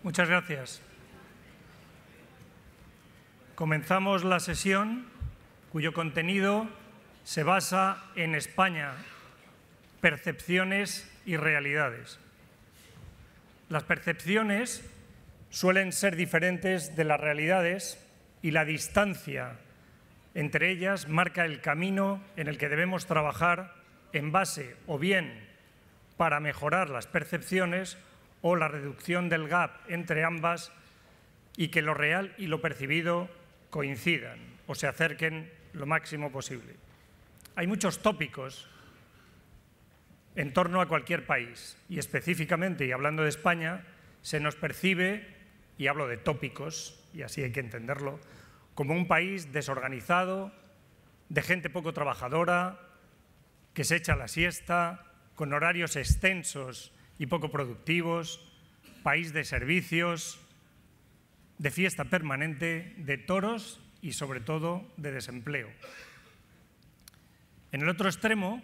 Muchas gracias. Comenzamos la sesión cuyo contenido se basa en España, percepciones y realidades. Las percepciones suelen ser diferentes de las realidades y la distancia entre ellas marca el camino en el que debemos trabajar en base o bien para mejorar las percepciones o la reducción del gap entre ambas y que lo real y lo percibido coincidan o se acerquen lo máximo posible. Hay muchos tópicos en torno a cualquier país y específicamente, y hablando de España, se nos percibe, y hablo de tópicos, y así hay que entenderlo, como un país desorganizado, de gente poco trabajadora, que se echa la siesta, con horarios extensos y poco productivos, país de servicios, de fiesta permanente, de toros y sobre todo de desempleo. En el otro extremo,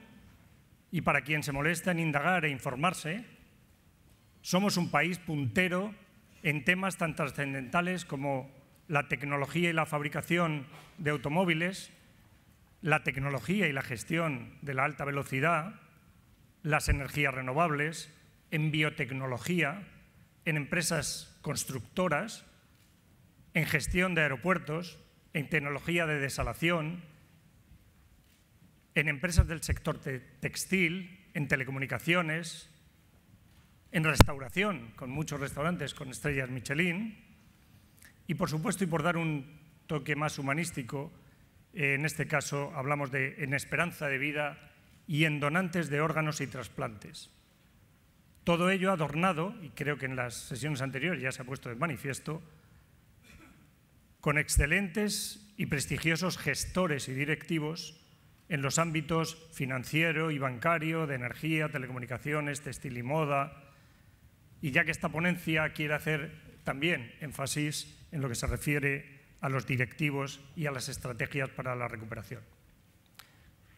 y para quien se molesta en indagar e informarse, somos un país puntero en temas tan trascendentales como la tecnología y la fabricación de automóviles, la tecnología y la gestión de la alta velocidad, las energías renovables, en biotecnología, en empresas constructoras, en gestión de aeropuertos, en tecnología de desalación, en empresas del sector textil, en telecomunicaciones, en restauración, con muchos restaurantes con estrellas Michelin, y por supuesto, y por dar un toque más humanístico, en este caso hablamos de en esperanza de vida y en donantes de órganos y trasplantes. Todo ello adornado, y creo que en las sesiones anteriores ya se ha puesto de manifiesto, con excelentes y prestigiosos gestores y directivos en los ámbitos financiero y bancario, de energía, telecomunicaciones, textil y moda. Y ya que esta ponencia quiere hacer también énfasis en lo que se refiere a los directivos y a las estrategias para la recuperación.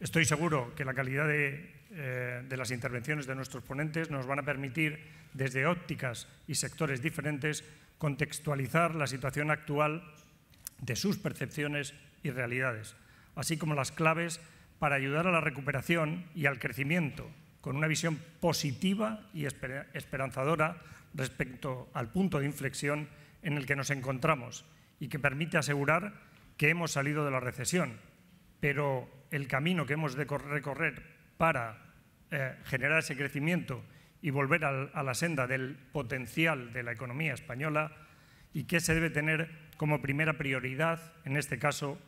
Estoy seguro que la calidad de las intervenciones de nuestros ponentes nos van a permitir, desde ópticas y sectores diferentes, contextualizar la situación actual de sus percepciones y realidades, así como las claves para ayudar a la recuperación y al crecimiento, con una visión positiva y esperanzadora respecto al punto de inflexión en el que nos encontramos y que permite asegurar que hemos salido de la recesión, pero el camino que hemos de recorrer para generar ese crecimiento y volver a la senda del potencial de la economía española, y que se debe tener como primera prioridad, en este caso,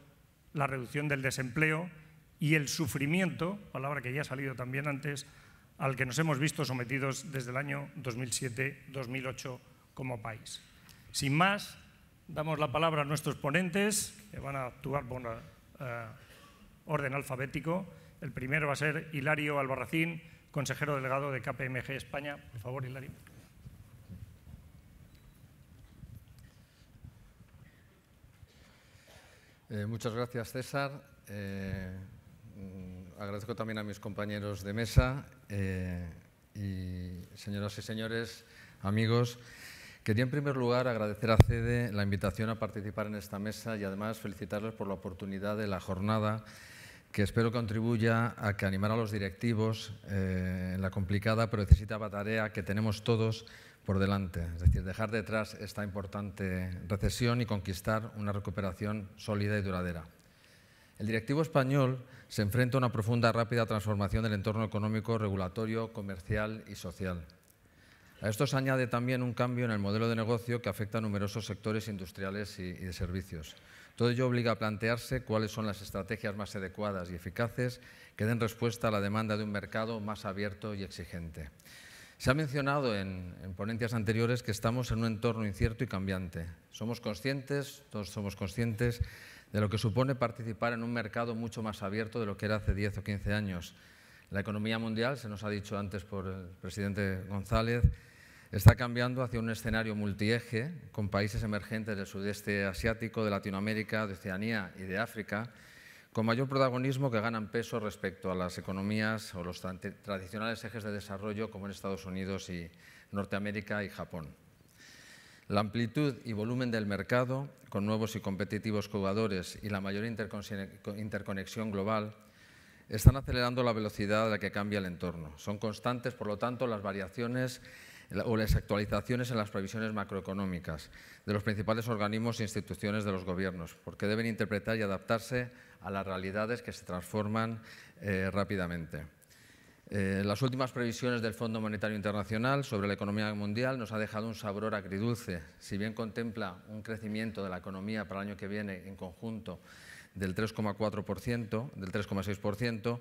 la reducción del desempleo y el sufrimiento, palabra que ya ha salido también antes, al que nos hemos visto sometidos desde el año 2007-2008 como país. Sin más, damos la palabra a nuestros ponentes, que van a actuar por orden alfabético. El primero va a ser Hilario Albarracín, consejero delegado de KPMG España. Por favor, Hilario. Muchas gracias, César. Agradezco también a mis compañeros de mesa y señoras y señores, amigos. Quería en primer lugar agradecer a CEDE la invitación a participar en esta mesa y además felicitarles por la oportunidad de la jornada que espero contribuya a que animar a los directivos en la complicada pero necesitada tarea que tenemos todos por delante, es decir, dejar detrás esta importante recesión y conquistar una recuperación sólida y duradera. El directivo español se enfrenta a una profunda y rápida transformación del entorno económico, regulatorio, comercial y social. A esto se añade también un cambio en el modelo de negocio que afecta a numerosos sectores industriales y de servicios. Todo ello obliga a plantearse cuáles son las estrategias más adecuadas y eficaces que den respuesta a la demanda de un mercado más abierto y exigente. Se ha mencionado en ponencias anteriores que estamos en un entorno incierto y cambiante. Todos somos conscientes de lo que supone participar en un mercado mucho más abierto de lo que era hace 10 o 15 años. La economía mundial, se nos ha dicho antes por el presidente González, está cambiando hacia un escenario multieje con países emergentes del sudeste asiático, de Latinoamérica, de Oceanía y de África, con mayor protagonismo que ganan peso respecto a las economías o los tradicionales ejes de desarrollo como en Estados Unidos y Norteamérica y Japón. La amplitud y volumen del mercado, con nuevos y competitivos jugadores y la mayor interconexión global, están acelerando la velocidad a la que cambia el entorno. Son constantes, por lo tanto, las variaciones o las actualizaciones en las previsiones macroeconómicas de los principales organismos e instituciones de los gobiernos, porque deben interpretar y adaptarse a las realidades que se transforman rápidamente. Las últimas previsiones del Fondo Monetario Internacional sobre la economía mundial nos ha dejado un sabor agridulce. Si bien contempla un crecimiento de la economía para el año que viene en conjunto del 3,4%, del 3,6%,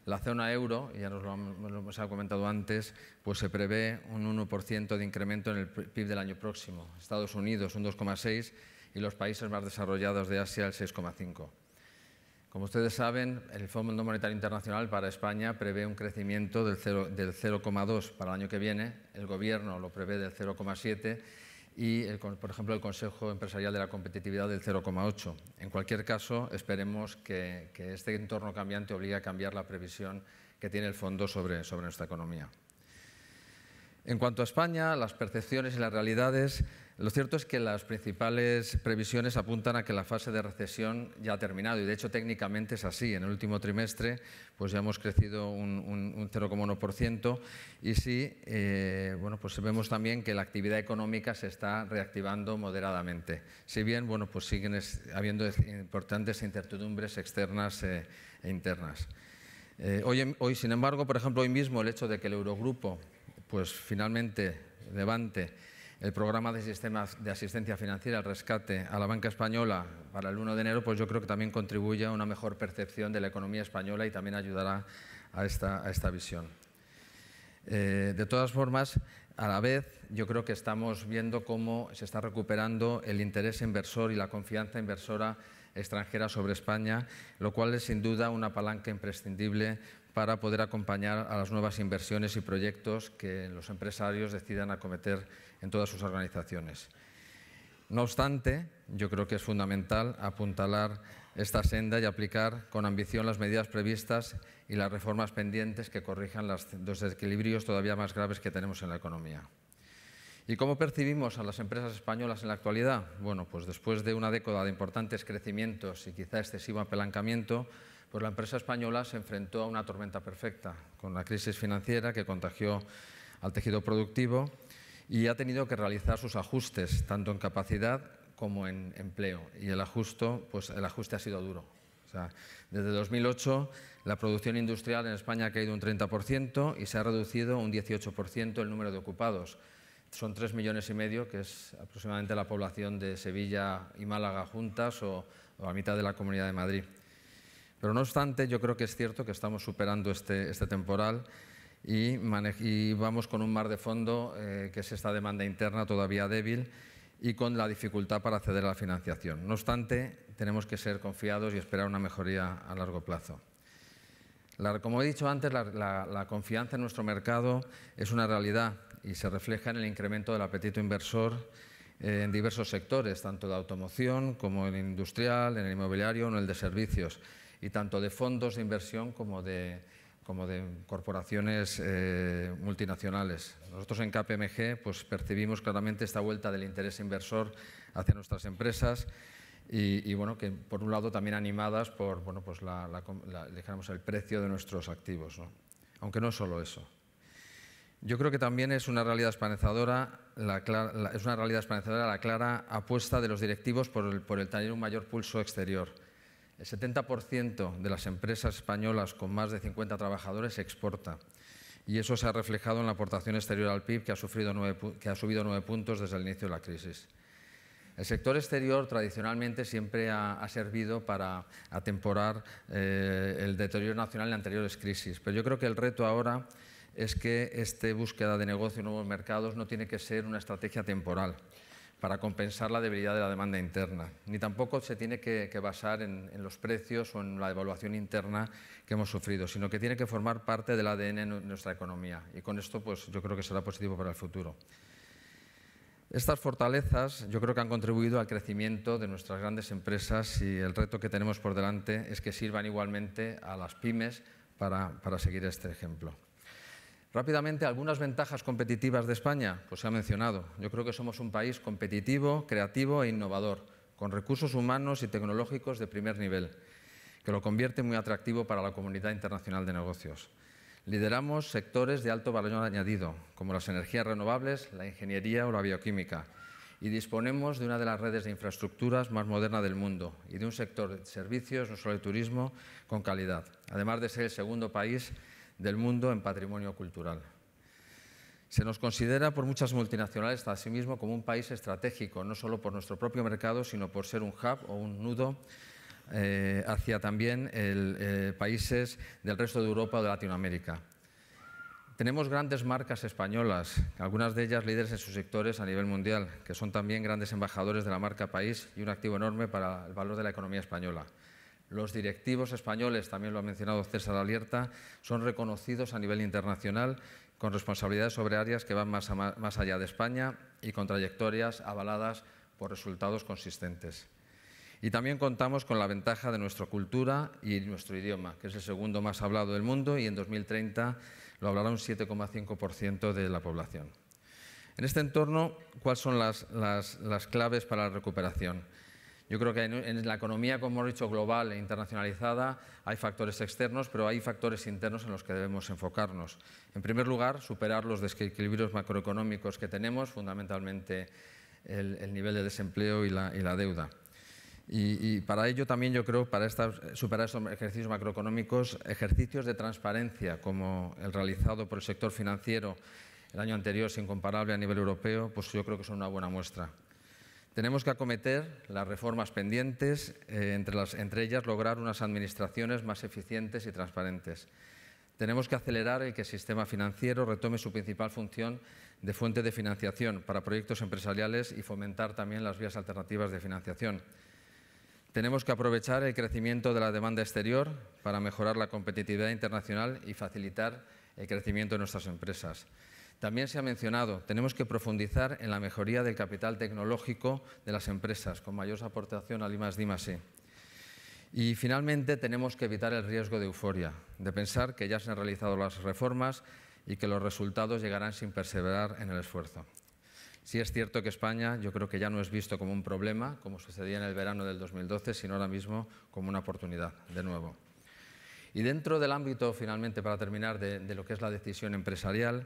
la zona euro, ya nos lo hemos comentado antes, pues se prevé un 1% de incremento en el PIB del año próximo. Estados Unidos un 2,6% y los países más desarrollados de Asia el 6,5%. Como ustedes saben, el Fondo Monetario Internacional para España prevé un crecimiento del 0,2% para el año que viene, el Gobierno lo prevé del 0,7% y, por ejemplo, el Consejo Empresarial de la Competitividad del 0,8%. En cualquier caso, esperemos que este entorno cambiante obligue a cambiar la previsión que tiene el Fondo sobre nuestra economía. En cuanto a España, las percepciones y las realidades, lo cierto es que las principales previsiones apuntan a que la fase de recesión ya ha terminado y, de hecho, técnicamente es así. En el último trimestre pues ya hemos crecido un 0,1% y sí, bueno, pues vemos también que la actividad económica se está reactivando moderadamente. Si bien, bueno, pues siguen habiendo importantes incertidumbres externas e internas. Hoy, sin embargo, por ejemplo, hoy mismo el hecho de que el Eurogrupo pues finalmente levante el programa de asistencia financiera, el rescate a la banca española para el 1 de enero, pues yo creo que también contribuye a una mejor percepción de la economía española y también ayudará a esta visión. De todas formas, a la vez, yo creo que estamos viendo cómo se está recuperando el interés inversor y la confianza inversora extranjera sobre España, lo cual es sin duda una palanca imprescindible para poder acompañar a las nuevas inversiones y proyectos que los empresarios decidan acometer en todas sus organizaciones. No obstante, yo creo que es fundamental apuntalar esta senda y aplicar con ambición las medidas previstas y las reformas pendientes que corrijan los desequilibrios todavía más graves que tenemos en la economía. ¿Y cómo percibimos a las empresas españolas en la actualidad? Bueno, pues después de una década de importantes crecimientos y quizá excesivo apalancamiento, pues la empresa española se enfrentó a una tormenta perfecta, con la crisis financiera que contagió al tejido productivo y ha tenido que realizar sus ajustes, tanto en capacidad como en empleo. Y el ajuste ha sido duro. O sea, desde 2008 la producción industrial en España ha caído un 30% y se ha reducido un 18% el número de ocupados. Son 3,5 millones, que es aproximadamente la población de Sevilla y Málaga juntas o la mitad de la Comunidad de Madrid. Pero no obstante, yo creo que es cierto que estamos superando este temporal y vamos con un mar de fondo que es esta demanda interna todavía débil y con la dificultad para acceder a la financiación. No obstante, tenemos que ser confiados y esperar una mejoría a largo plazo. Como he dicho antes, la confianza en nuestro mercado es una realidad y se refleja en el incremento del apetito inversor en diversos sectores, tanto de automoción como en el industrial, en el inmobiliario o en el de servicios, y tanto de fondos de inversión como de corporaciones multinacionales. Nosotros en KPMG pues, percibimos claramente esta vuelta del interés inversor hacia nuestras empresas y bueno, que por un lado también animadas por bueno, pues dijéramos, el precio de nuestros activos, ¿no? Aunque no es solo eso. Yo creo que también es una realidad esperanzadora la clara apuesta de los directivos por el tener un mayor pulso exterior. El 70% de las empresas españolas con más de 50 trabajadores exporta y eso se ha reflejado en la aportación exterior al PIB que ha subido 9 puntos desde el inicio de la crisis. El sector exterior tradicionalmente siempre ha servido para atemporar el deterioro nacional en anteriores crisis, pero yo creo que el reto ahora es que esta búsqueda de negocio en nuevos mercados no tiene que ser una estrategia temporal para compensar la debilidad de la demanda interna, ni tampoco se tiene que basar en los precios o en la devaluación interna que hemos sufrido, sino que tiene que formar parte del ADN de nuestra economía y con esto pues, yo creo que será positivo para el futuro. Estas fortalezas yo creo que han contribuido al crecimiento de nuestras grandes empresas y el reto que tenemos por delante es que sirvan igualmente a las pymes para seguir este ejemplo. Rápidamente, algunas ventajas competitivas de España, pues se ha mencionado. Yo creo que somos un país competitivo, creativo e innovador, con recursos humanos y tecnológicos de primer nivel, que lo convierte muy atractivo para la comunidad internacional de negocios. Lideramos sectores de alto valor añadido, como las energías renovables, la ingeniería o la bioquímica, y disponemos de una de las redes de infraestructuras más modernas del mundo y de un sector de servicios, no solo de turismo, con calidad, además de ser el segundo país del mundo en patrimonio cultural. Se nos considera por muchas multinacionales asimismo como un país estratégico, no solo por nuestro propio mercado, sino por ser un hub o un nudo hacia también países del resto de Europa o de Latinoamérica. Tenemos grandes marcas españolas, algunas de ellas líderes en sus sectores a nivel mundial, que son también grandes embajadores de la marca país y un activo enorme para el valor de la economía española. Los directivos españoles, también lo ha mencionado César Alierta, son reconocidos a nivel internacional con responsabilidades sobre áreas que van más allá de España y con trayectorias avaladas por resultados consistentes. Y también contamos con la ventaja de nuestra cultura y nuestro idioma, que es el segundo más hablado del mundo y en 2030 lo hablará un 7,5% de la población. En este entorno, ¿cuáles son las claves para la recuperación? Yo creo que en la economía, como hemos dicho, global e internacionalizada, hay factores externos, pero hay factores internos en los que debemos enfocarnos. En primer lugar, superar los desequilibrios macroeconómicos que tenemos, fundamentalmente el nivel de desempleo y la deuda. Y para ello también yo creo, para superar estos ejercicios macroeconómicos, ejercicios de transparencia como el realizado por el sector financiero el año anterior, es incomparable a nivel europeo, pues yo creo que son una buena muestra. Tenemos que acometer las reformas pendientes, entre ellas lograr unas administraciones más eficientes y transparentes. Tenemos que acelerar el que el sistema financiero retome su principal función de fuente de financiación para proyectos empresariales y fomentar también las vías alternativas de financiación. Tenemos que aprovechar el crecimiento de la demanda exterior para mejorar la competitividad internacional y facilitar el crecimiento de nuestras empresas. También se ha mencionado, tenemos que profundizar en la mejoría del capital tecnológico de las empresas, con mayor aportación al I+D+I. Y finalmente tenemos que evitar el riesgo de euforia, de pensar que ya se han realizado las reformas y que los resultados llegarán sin perseverar en el esfuerzo. Sí es cierto que España yo creo que ya no es visto como un problema, como sucedía en el verano del 2012, sino ahora mismo como una oportunidad, de nuevo. Y dentro del ámbito, finalmente, para terminar, de lo que es la decisión empresarial,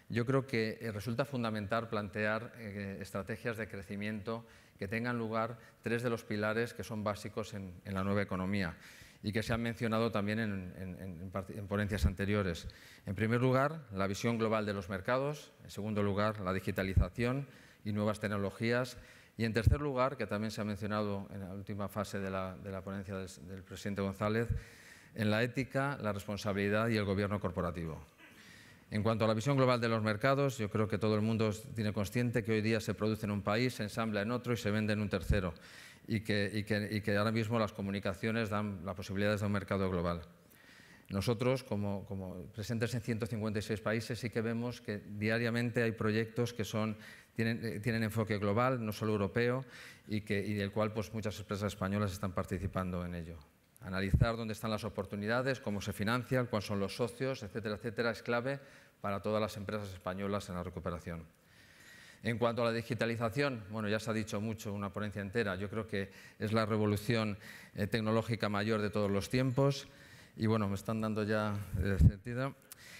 yo creo que resulta fundamental plantear estrategias de crecimiento que tengan lugar tres de los pilares que son básicos en la nueva economía y que se han mencionado también en ponencias anteriores. En primer lugar, la visión global de los mercados. En segundo lugar, la digitalización y nuevas tecnologías. Y en tercer lugar, que también se ha mencionado en la última fase de la ponencia del presidente González, en la ética, la responsabilidad y el gobierno corporativo. En cuanto a la visión global de los mercados, yo creo que todo el mundo tiene consciente que hoy día se produce en un país, se ensambla en otro y se vende en un tercero. Y que ahora mismo las comunicaciones dan las posibilidades de un mercado global. Nosotros, como presentes en 156 países, sí que vemos que diariamente hay proyectos que tienen enfoque global, no solo europeo, y del cual pues, muchas empresas españolas están participando en ello. Analizar dónde están las oportunidades, cómo se financian, cuáles son los socios, etcétera, es clave para todas las empresas españolas en la recuperación. En cuanto a la digitalización, bueno, ya se ha dicho mucho, una ponencia entera. Yo creo que es la revolución tecnológica mayor de todos los tiempos. Y bueno, me están dando ya sentido.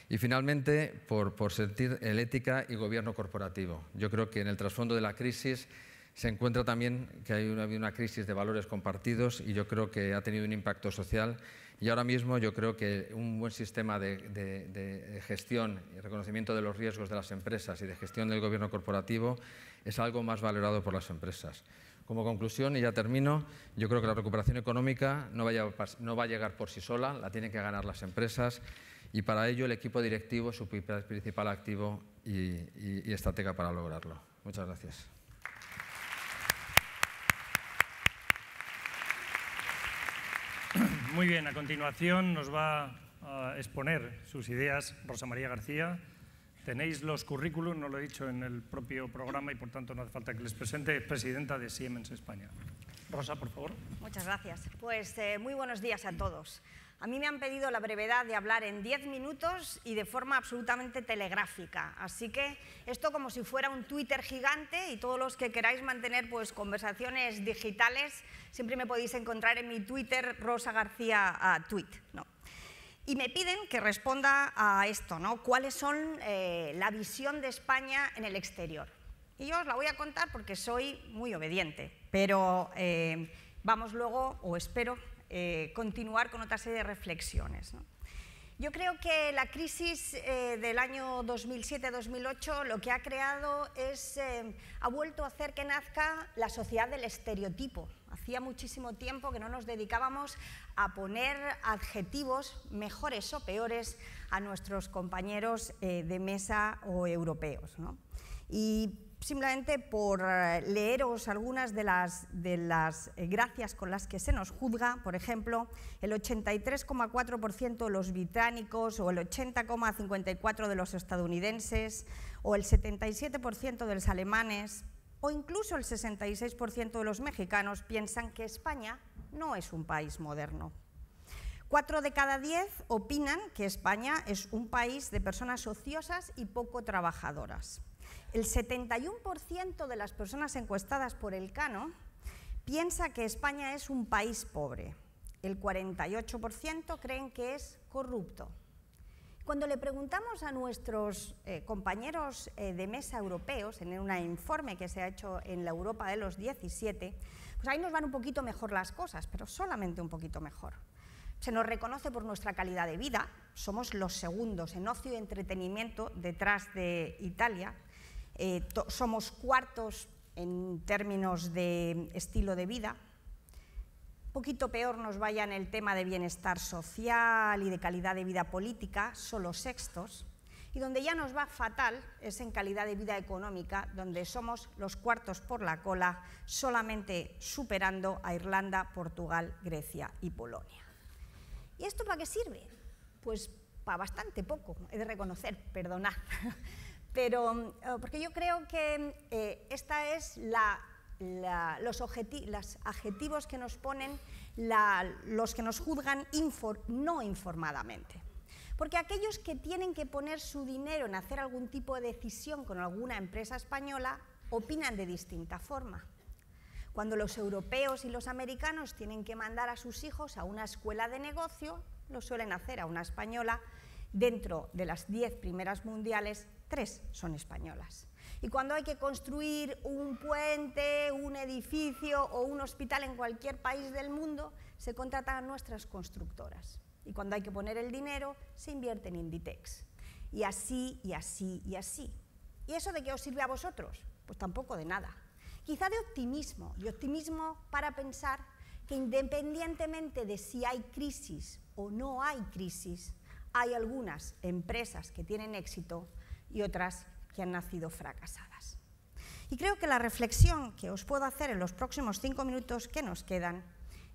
Y finalmente, por sentir el ética y gobierno corporativo. Yo creo que en el trasfondo de la crisis se encuentra también que hay una crisis de valores compartidos y yo creo que ha tenido un impacto social. Y ahora mismo yo creo que un buen sistema de gestión y reconocimiento de los riesgos de las empresas y de gestión del gobierno corporativo es algo más valorado por las empresas. Como conclusión, y ya termino, yo creo que la recuperación económica no va a llegar por sí sola, la tienen que ganar las empresas y para ello el equipo directivo es su principal activo y estratega para lograrlo. Muchas gracias. Muy bien, a continuación nos va a exponer sus ideas Rosa María García. Tenéis los currículum, no lo he dicho en el propio programa y por tanto no hace falta que les presente, es presidenta de Siemens España. Rosa, por favor. Muchas gracias. Pues muy buenos días a todos. A mí me han pedido la brevedad de hablar en 10 minutos y de forma absolutamente telegráfica, así que esto como si fuera un Twitter gigante, y todos los que queráis mantener pues conversaciones digitales siempre me podéis encontrar en mi Twitter, Rosa García Tweet, ¿no? Y me piden que responda a esto, ¿no? ¿Cuáles son la visión de España en el exterior? Y yo os la voy a contar porque soy muy obediente, pero vamos luego, o espero, continuar con otra serie de reflexiones, ¿no? Yo creo que la crisis del año 2007-2008 lo que ha creado es, ha vuelto a hacer que nazca la sociedad del estereotipo. Hacía muchísimo tiempo que no nos dedicábamos a poner adjetivos mejores o peores a nuestros compañeros de mesa o europeos, ¿no? Y simplemente por leeros algunas de las gracias con las que se nos juzga, por ejemplo, el 83,4% de los británicos o el 80,54% de los estadounidenses o el 77% de los alemanes o incluso el 66% de los mexicanos piensan que España no es un país moderno. 4 de cada 10 opinan que España es un país de personas ociosas y poco trabajadoras. El 71% de las personas encuestadas por Elcano piensa que España es un país pobre. El 48% creen que es corrupto. Cuando le preguntamos a nuestros compañeros de mesa europeos, en un informe que se ha hecho en la Europa de los 17, pues ahí nos van un poquito mejor las cosas, pero solamente un poquito mejor. Se nos reconoce por nuestra calidad de vida, somos los segundos en ocio y entretenimiento detrás de Italia, somos cuartos en términos de estilo de vida, un poquito peor nos vaya en el tema de bienestar social y de calidad de vida política, solo sextos, y donde ya nos va fatal es en calidad de vida económica, donde somos los cuartos por la cola, solamente superando a Irlanda, Portugal, Grecia y Polonia. ¿Y esto para qué sirve? Pues para bastante poco, he de reconocer, perdonad. Pero, porque yo creo que esta es los adjetivos que nos ponen los que nos juzgan no informadamente. Porque aquellos que tienen que poner su dinero en hacer algún tipo de decisión con alguna empresa española opinan de distinta forma. Cuando los europeos y los americanos tienen que mandar a sus hijos a una escuela de negocio, lo suelen hacer a una española. Dentro de las 10 primeras mundiales, 3 son españolas. Y cuando hay que construir un puente, un edificio o un hospital en cualquier país del mundo, se contratan a nuestras constructoras. Y cuando hay que poner el dinero, se invierte en Inditex. Y así, y así, y así. ¿Y eso de qué os sirve a vosotros? Pues tampoco de nada. Quizá de optimismo para pensar que independientemente de si hay crisis o no hay crisis, hay algunas empresas que tienen éxito y otras que han nacido fracasadas. Y creo que la reflexión que os puedo hacer en los próximos 5 minutos que nos quedan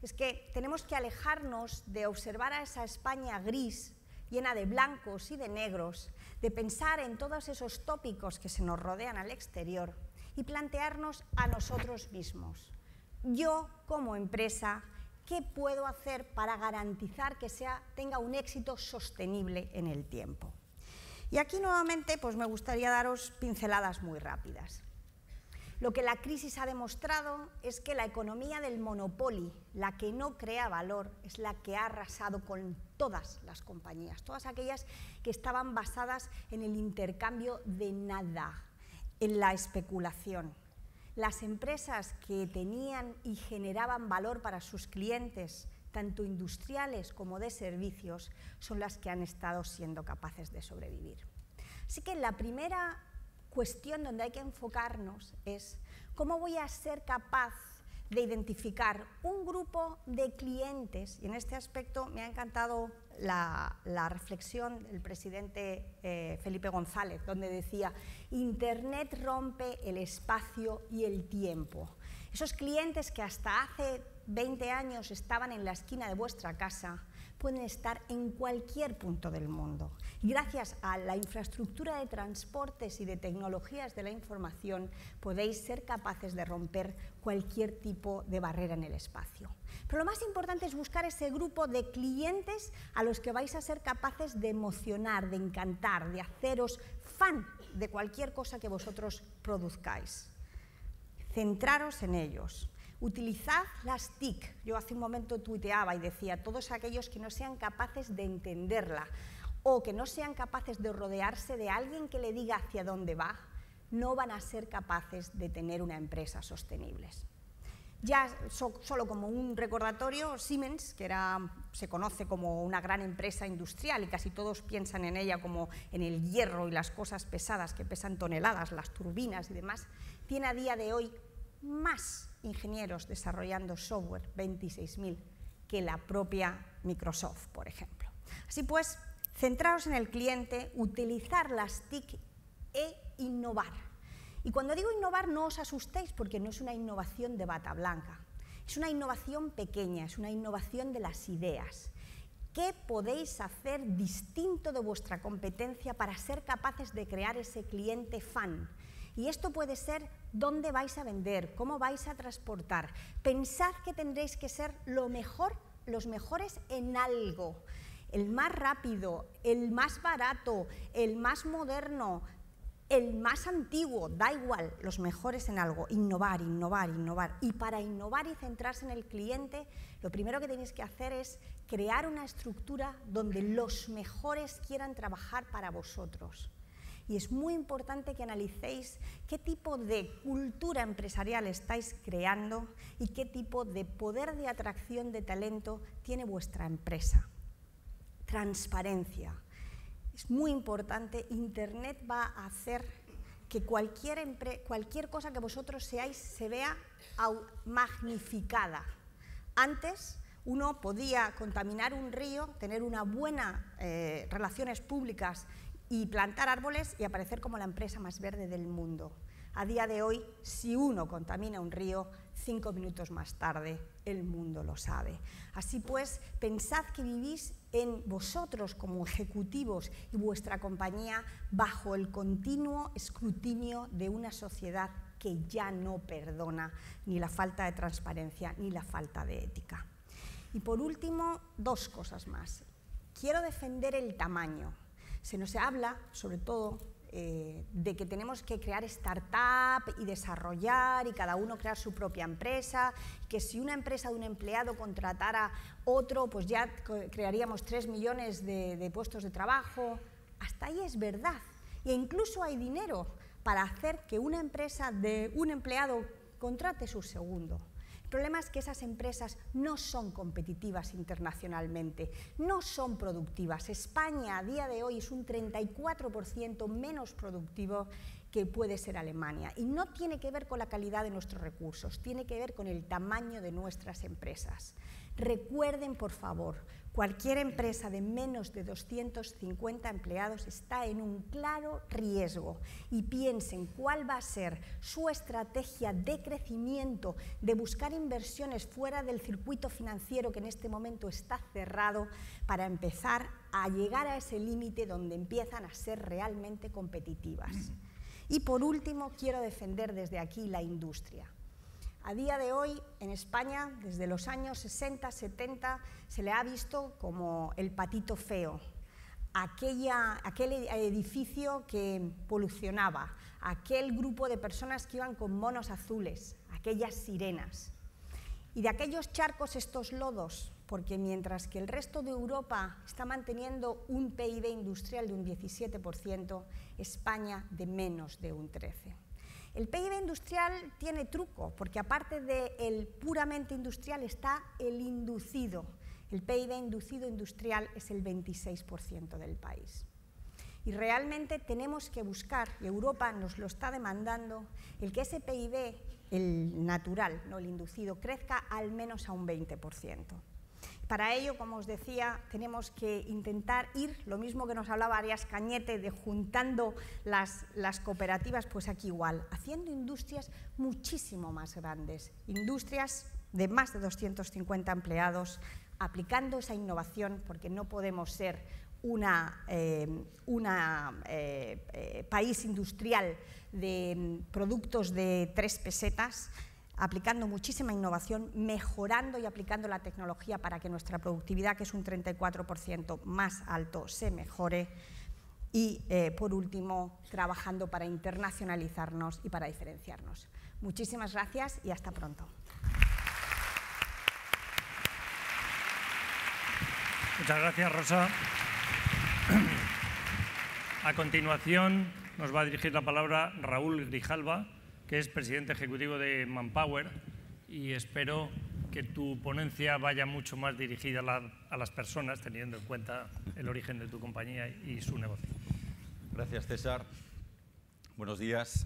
es que tenemos que alejarnos de observar a esa España gris, llena de blancos y de negros, de pensar en todos esos tópicos que se nos rodean al exterior y plantearnos a nosotros mismos. Yo, como empresa, ¿qué puedo hacer para garantizar que tenga un éxito sostenible en el tiempo? Y aquí nuevamente pues me gustaría daros pinceladas muy rápidas. Lo que la crisis ha demostrado es que la economía del monopolio, la que no crea valor, es la que ha arrasado con todas las compañías, todas aquellas que estaban basadas en el intercambio de nada, en la especulación. Las empresas que tenían y generaban valor para sus clientes, tanto industriales como de servicios, son las que han estado siendo capaces de sobrevivir. Así que la primera cuestión donde hay que enfocarnos es cómo voy a ser capaz de identificar un grupo de clientes, y en este aspecto me ha encantado la reflexión del presidente Felipe González, donde decía: Internet rompe el espacio y el tiempo. Esos clientes que hasta hace 20 años estaban en la esquina de vuestra casa, pueden estar en cualquier punto del mundo. Y gracias a la infraestructura de transportes y de tecnologías de la información, podéis ser capaces de romper cualquier tipo de barrera en el espacio. Pero lo más importante es buscar ese grupo de clientes a los que vais a ser capaces de emocionar, de encantar, de haceros fan de cualquier cosa que vosotros produzcáis. Centraros en ellos. Utilizad las TIC. Yo hace un momento tuiteaba y decía, todos aquellos que no sean capaces de entenderla o que no sean capaces de rodearse de alguien que le diga hacia dónde va, no van a ser capaces de tener una empresa sostenible. Ya solo como un recordatorio, Siemens, que se conoce como una gran empresa industrial y casi todos piensan en ella como en el hierro y las cosas pesadas que pesan toneladas, las turbinas y demás, tiene a día de hoy más ingenieros desarrollando software, 26.000, que la propia Microsoft, por ejemplo. Así pues, centraos en el cliente, utilizar las TIC e innovar. Y cuando digo innovar, no os asustéis porque no es una innovación de bata blanca. Es una innovación pequeña, es una innovación de las ideas. ¿Qué podéis hacer distinto de vuestra competencia para ser capaces de crear ese cliente fan? Y esto puede ser dónde vais a vender, cómo vais a transportar. Pensad que tendréis que ser los mejores en algo. El más rápido, el más barato, el más moderno, el más antiguo, da igual, los mejores en algo. Innovar, innovar, innovar. Y para innovar y centrarse en el cliente, lo primero que tenéis que hacer es crear una estructura donde los mejores quieran trabajar para vosotros. Y es muy importante que analicéis qué tipo de cultura empresarial estáis creando y qué tipo de poder de atracción de talento tiene vuestra empresa. Transparencia. Es muy importante, Internet va a hacer que cualquier cosa que vosotros seáis se vea magnificada. Antes uno podía contaminar un río, tener una buena relaciones públicas y plantar árboles y aparecer como la empresa más verde del mundo. A día de hoy, si uno contamina un río, 5 minutos más tarde el mundo lo sabe. Así pues, pensad que vivís en vosotros como ejecutivos y vuestra compañía bajo el continuo escrutinio de una sociedad que ya no perdona ni la falta de transparencia ni la falta de ética. Y por último, 2 cosas más. Quiero defender el tamaño. Se nos habla, sobre todo, de que tenemos que crear startup y desarrollar y cada uno crear su propia empresa, que si una empresa de un empleado contratara otro, pues ya crearíamos 3 millones de puestos de trabajo. Hasta ahí es verdad. E incluso hay dinero para hacer que una empresa de un empleado contrate su segundo. El problema es que esas empresas no son competitivas internacionalmente, no son productivas. España a día de hoy es un 34% menos productivo que puede ser Alemania. Y no tiene que ver con la calidad de nuestros recursos, tiene que ver con el tamaño de nuestras empresas. Recuerden, por favor, cualquier empresa de menos de 250 empleados está en un claro riesgo y piensen cuál va a ser su estrategia de crecimiento, de buscar inversiones fuera del circuito financiero que en este momento está cerrado para empezar a llegar a ese límite donde empiezan a ser realmente competitivas. Y por último, quiero defender desde aquí la industria. A día de hoy, en España, desde los años 60, 70, se le ha visto como el patito feo, aquel edificio que polucionaba, aquel grupo de personas que iban con monos azules, aquellas sirenas. Y de aquellos charcos estos lodos, porque mientras que el resto de Europa está manteniendo un PIB industrial de un 17%, España de menos de un 13%. El PIB industrial tiene truco, porque aparte del puramente industrial está el inducido. El PIB inducido industrial es el 26% del país. Y realmente tenemos que buscar, y Europa nos lo está demandando, el que ese PIB, el natural, no el inducido, crezca al menos a un 20%. Para ello, como os decía, tenemos que intentar ir, lo mismo que nos hablaba Arias Cañete, de juntando las cooperativas, pues aquí igual, haciendo industrias muchísimo más grandes, industrias de más de 250 empleados, aplicando esa innovación, porque no podemos ser un país industrial de productos de 3 pesetas, aplicando muchísima innovación, mejorando y aplicando la tecnología para que nuestra productividad, que es un 34% más alto, se mejore. Y, por último, trabajando para internacionalizarnos y para diferenciarnos. Muchísimas gracias y hasta pronto. Muchas gracias, Rosa. A continuación, nos va a dirigir la palabra Raúl Grijalva, que es presidente ejecutivo de Manpower, y espero que tu ponencia vaya mucho más dirigida a las personas, teniendo en cuenta el origen de tu compañía y su negocio. Gracias, César. Buenos días.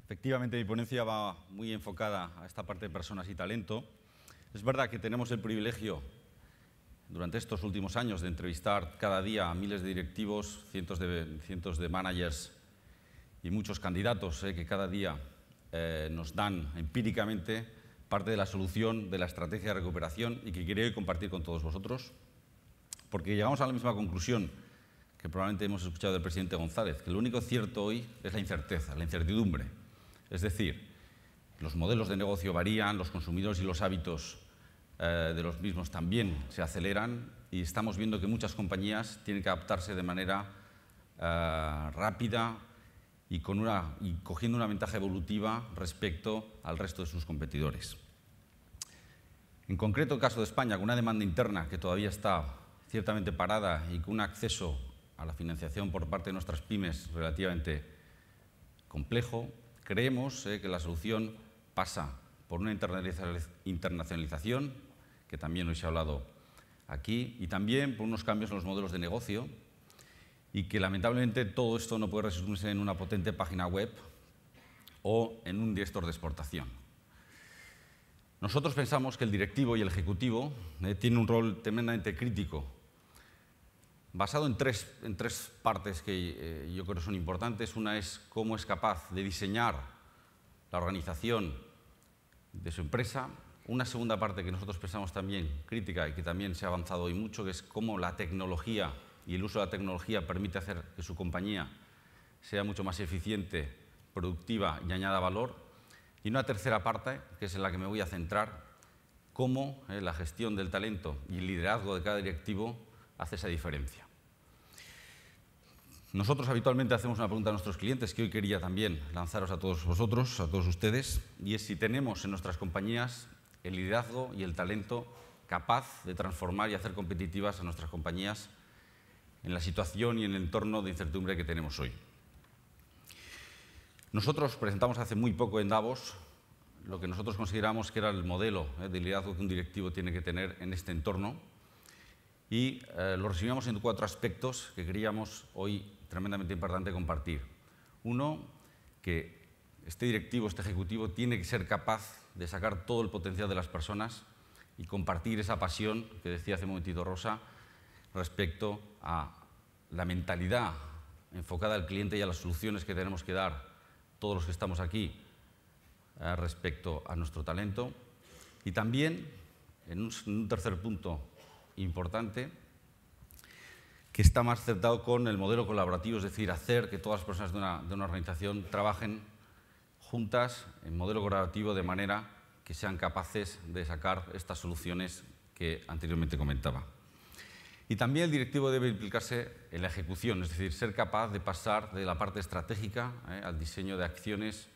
Efectivamente, mi ponencia va muy enfocada a esta parte de personas y talento. Es verdad que tenemos el privilegio, durante estos últimos años, de entrevistar cada día a miles de directivos, cientos de managers y muchos candidatos que cada día nos dan empíricamente parte de la solución de la estrategia de recuperación y que quería hoy compartir con todos vosotros, porque llegamos a la misma conclusión que probablemente hemos escuchado del presidente González, que lo único cierto hoy es la incerteza, la incertidumbre. Es decir, los modelos de negocio varían, los consumidores y los hábitos de los mismos también se aceleran y estamos viendo que muchas compañías tienen que adaptarse de manera rápida y cogiendo una ventaja evolutiva respecto al resto de sus competidores. En concreto, el caso de España, con una demanda interna que todavía está ciertamente parada y con un acceso a la financiación por parte de nuestras pymes relativamente complejo, creemos que la solución pasa por una internacionalización, que también hoy se ha hablado aquí, y también por unos cambios en los modelos de negocio, y que lamentablemente todo esto no puede resumirse en una potente página web o en un director de exportación. Nosotros pensamos que el directivo y el ejecutivo tienen un rol tremendamente crítico, basado en tres partes que yo creo son importantes. Una es cómo es capaz de diseñar la organización de su empresa. Una segunda parte que nosotros pensamos también crítica y que también se ha avanzado hoy mucho, que es cómo la tecnología y el uso de la tecnología permite hacer que su compañía sea mucho más eficiente, productiva y añada valor. Y una tercera parte, que es en la que me voy a centrar, cómo la gestión del talento y el liderazgo de cada directivo hace esa diferencia. Nosotros habitualmente hacemos una pregunta a nuestros clientes que hoy quería también lanzaros a todos vosotros, a todos ustedes, y es si tenemos en nuestras compañías el liderazgo y el talento capaz de transformar y hacer competitivas a nuestras compañías en la situación y en el entorno de incertidumbre que tenemos hoy. Nosotros presentamos hace muy poco en Davos lo que nosotros consideramos que era el modelo de liderazgo que un directivo tiene que tener en este entorno y lo resumimos en 4 aspectos que creíamos hoy tremendamente importante compartir. Uno, que este directivo, este ejecutivo, tiene que ser capaz de sacar todo el potencial de las personas y compartir esa pasión que decía hace un momentito Rosa respecto a la mentalidad enfocada al cliente y a las soluciones que tenemos que dar todos los que estamos aquí respecto a nuestro talento. Y también, en un tercer punto importante, que está más acertado con el modelo colaborativo, es decir, hacer que todas las personas de una organización trabajen juntas en modelo colaborativo de manera que sean capaces de sacar estas soluciones que anteriormente comentaba. Y también el directivo debe implicarse en la ejecución, es decir, ser capaz de pasar de la parte estratégica al diseño de acciones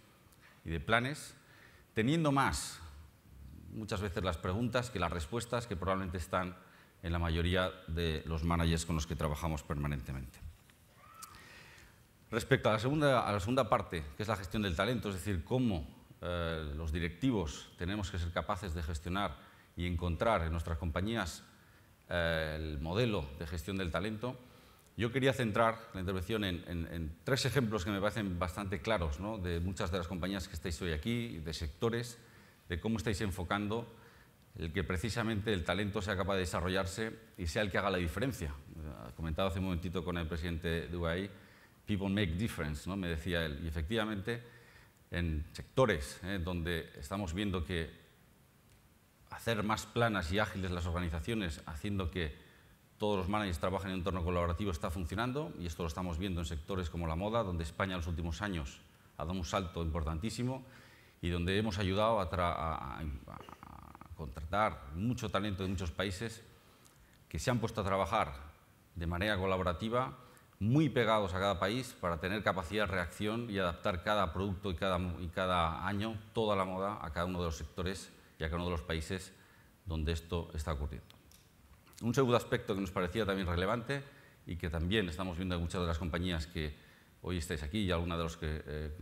y de planes, teniendo muchas veces las preguntas que las respuestas que probablemente están en la mayoría de los managers con los que trabajamos permanentemente. Respecto a la segunda parte, que es la gestión del talento, es decir, cómo los directivos tenemos que ser capaces de gestionar y encontrar en nuestras compañías el modelo de gestión del talento, yo quería centrar la intervención en 3 ejemplos que me parecen bastante claros, ¿no?, de muchas de las compañías que estáis hoy aquí, de sectores, de cómo estáis enfocando el que precisamente el talento sea capaz de desarrollarse y sea el que haga la diferencia. Comentaba hace un momentito con el presidente de UAE, people make difference, ¿no?, me decía él. Y efectivamente, en sectores donde estamos viendo que hacer más planas y ágiles las organizaciones, haciendo que todos los managers trabajen en un entorno colaborativo, está funcionando, y esto lo estamos viendo en sectores como la moda, donde España en los últimos años ha dado un salto importantísimo y donde hemos ayudado a contratar mucho talento de muchos países que se han puesto a trabajar de manera colaborativa, muy pegados a cada país para tener capacidad de reacción y adaptar cada producto y cada año toda la moda a cada uno de los sectores y a cada uno de los países donde esto está ocurriendo. Un segundo aspecto que nos parecía también relevante y que también estamos viendo en muchas de las compañías que hoy estáis aquí y algunas de los que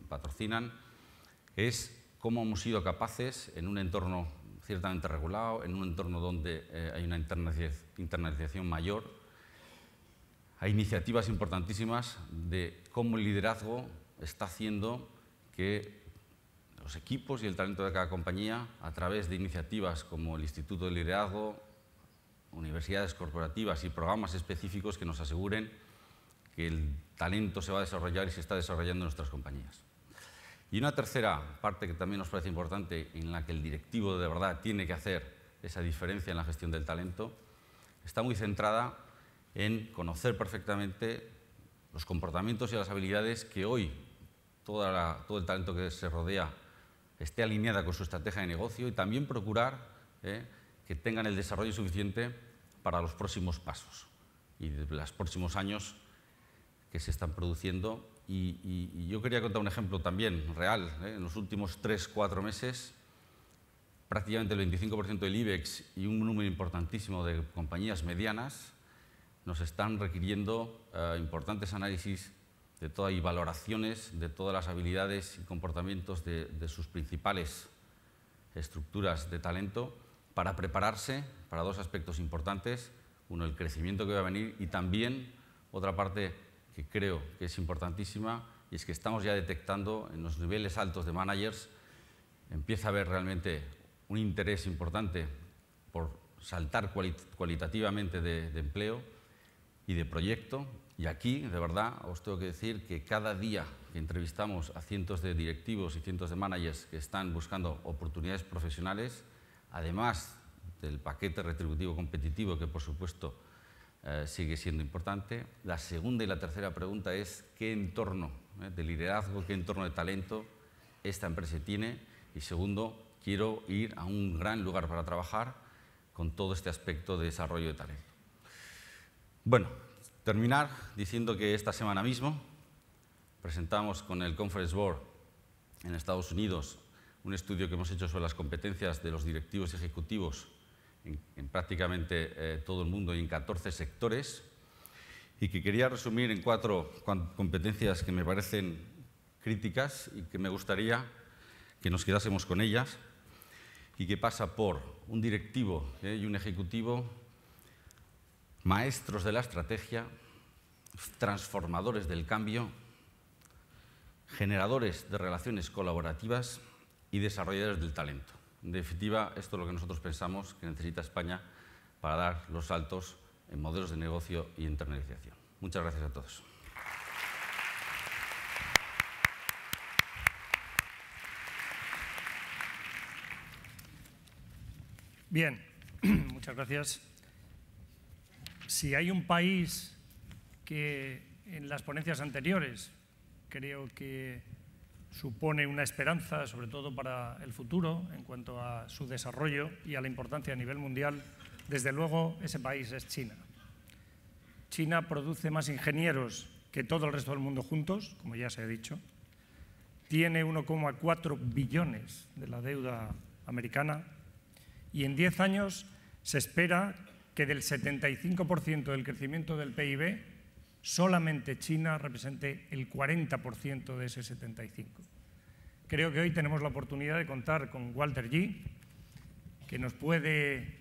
patrocinan, es cómo hemos sido capaces en un entorno ciertamente regulado, en un entorno donde hay una internalización mayor, hay iniciativas importantísimas de cómo el liderazgo está haciendo que los equipos y el talento de cada compañía, a través de iniciativas como el Instituto de Liderazgo, universidades corporativas y programas específicos que nos aseguren que el talento se va a desarrollar y se está desarrollando en nuestras compañías. Y una tercera parte que también nos parece importante, en la que el directivo de verdad tiene que hacer esa diferencia en la gestión del talento, está muy centrada en conocer perfectamente los comportamientos y las habilidades que hoy todo el talento que se rodea esté alineada con su estrategia de negocio, y también procurar que tengan el desarrollo suficiente para los próximos pasos y de los próximos años que se están produciendo. Y yo quería contar un ejemplo también real. En los últimos 3-4 meses, prácticamente el 25% del IBEX y un número importantísimo de compañías medianas nos están requiriendo importantes análisis y valoraciones de todas las habilidades y comportamientos de sus principales estructuras de talento para prepararse para dos aspectos importantes. Uno, el crecimiento que va a venir, y también otra parte que creo que es importantísima, y es que estamos ya detectando en los niveles altos de managers, empieza a haber realmente un interés importante por saltar cualitativamente de empleo y de proyecto. Y aquí, de verdad, os tengo que decir que cada día que entrevistamos a cientos de directivos y cientos de managers que están buscando oportunidades profesionales, además del paquete retributivo competitivo, que por supuesto sigue siendo importante, la segunda y la tercera pregunta es qué entorno de liderazgo, qué entorno de talento esta empresa tiene, y segundo, quiero ir a un gran lugar para trabajar con todo este aspecto de desarrollo de talento. Bueno, terminar diciendo que esta semana mismo presentamos con el Conference Board en Estados Unidos un estudio que hemos hecho sobre las competencias de los directivos y ejecutivos en prácticamente todo el mundo y en 14 sectores, y que quería resumir en 4 competencias que me parecen críticas y que me gustaría que nos quedásemos con ellas, y que pasa por un directivo y un ejecutivo maestros de la estrategia, transformadores del cambio, generadores de relaciones colaborativas y desarrolladores del talento. En definitiva, esto es lo que nosotros pensamos que necesita España para dar los saltos en modelos de negocio y internalización. Muchas gracias a todos. Bien, muchas gracias. Si hay un país que en las ponencias anteriores creo que supone una esperanza, sobre todo para el futuro, en cuanto a su desarrollo y a la importancia a nivel mundial, desde luego ese país es China. China produce más ingenieros que todo el resto del mundo juntos, como ya se ha dicho. Tiene 1,4 billones de la deuda americana, y en 10 años se espera que del 75% del crecimiento del PIB, solamente China represente el 40% de ese 75%. Creo que hoy tenemos la oportunidad de contar con Walter Yi, que nos puede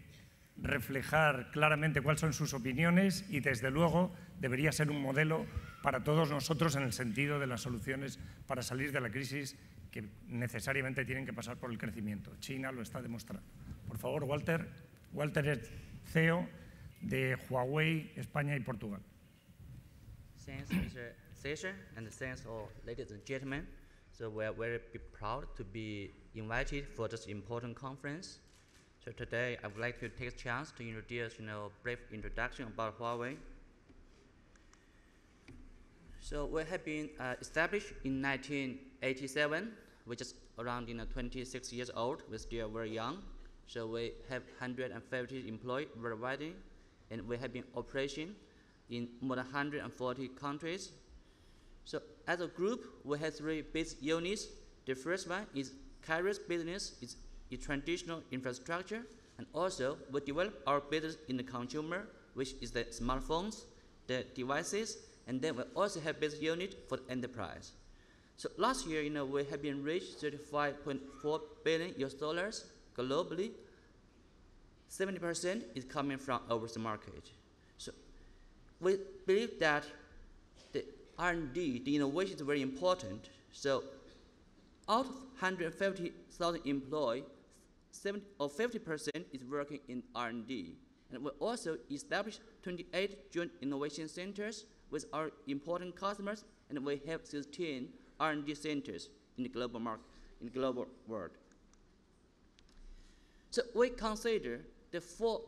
reflejar claramente cuáles son sus opiniones, y desde luego debería ser un modelo para todos nosotros en el sentido de las soluciones para salir de la crisis que necesariamente tienen que pasar por el crecimiento. China lo está demostrando. Por favor, Walter. Walter es CEO de Huawei España y Portugal. Thanks, Mr. Session, and thanks all ladies and gentlemen. So we are very proud to be invited for this important conference. So today I would like to take a chance to introduce, brief introduction about Huawei. So we have been established in 1987, which is around 26 years old. We're still very young. So we have 150 employees worldwide, and we have been operating in more than 140 countries. So as a group, we have 3 business units. The first one is carriers business, it's a traditional infrastructure, and also we develop our business in the consumer, which is the smartphones, the devices, and then we also have business unit for the enterprise. So last year, we have been reached $35.4 billion globally. 70% is coming from overseas market. So we believe that the R&D, the innovation is very important. So out of 150,000 employees, 50% is working in R&D. And we also established 28 joint innovation centers with our important customers, and we have 16 R&D centers in the global market, in the global world. So we consider the 4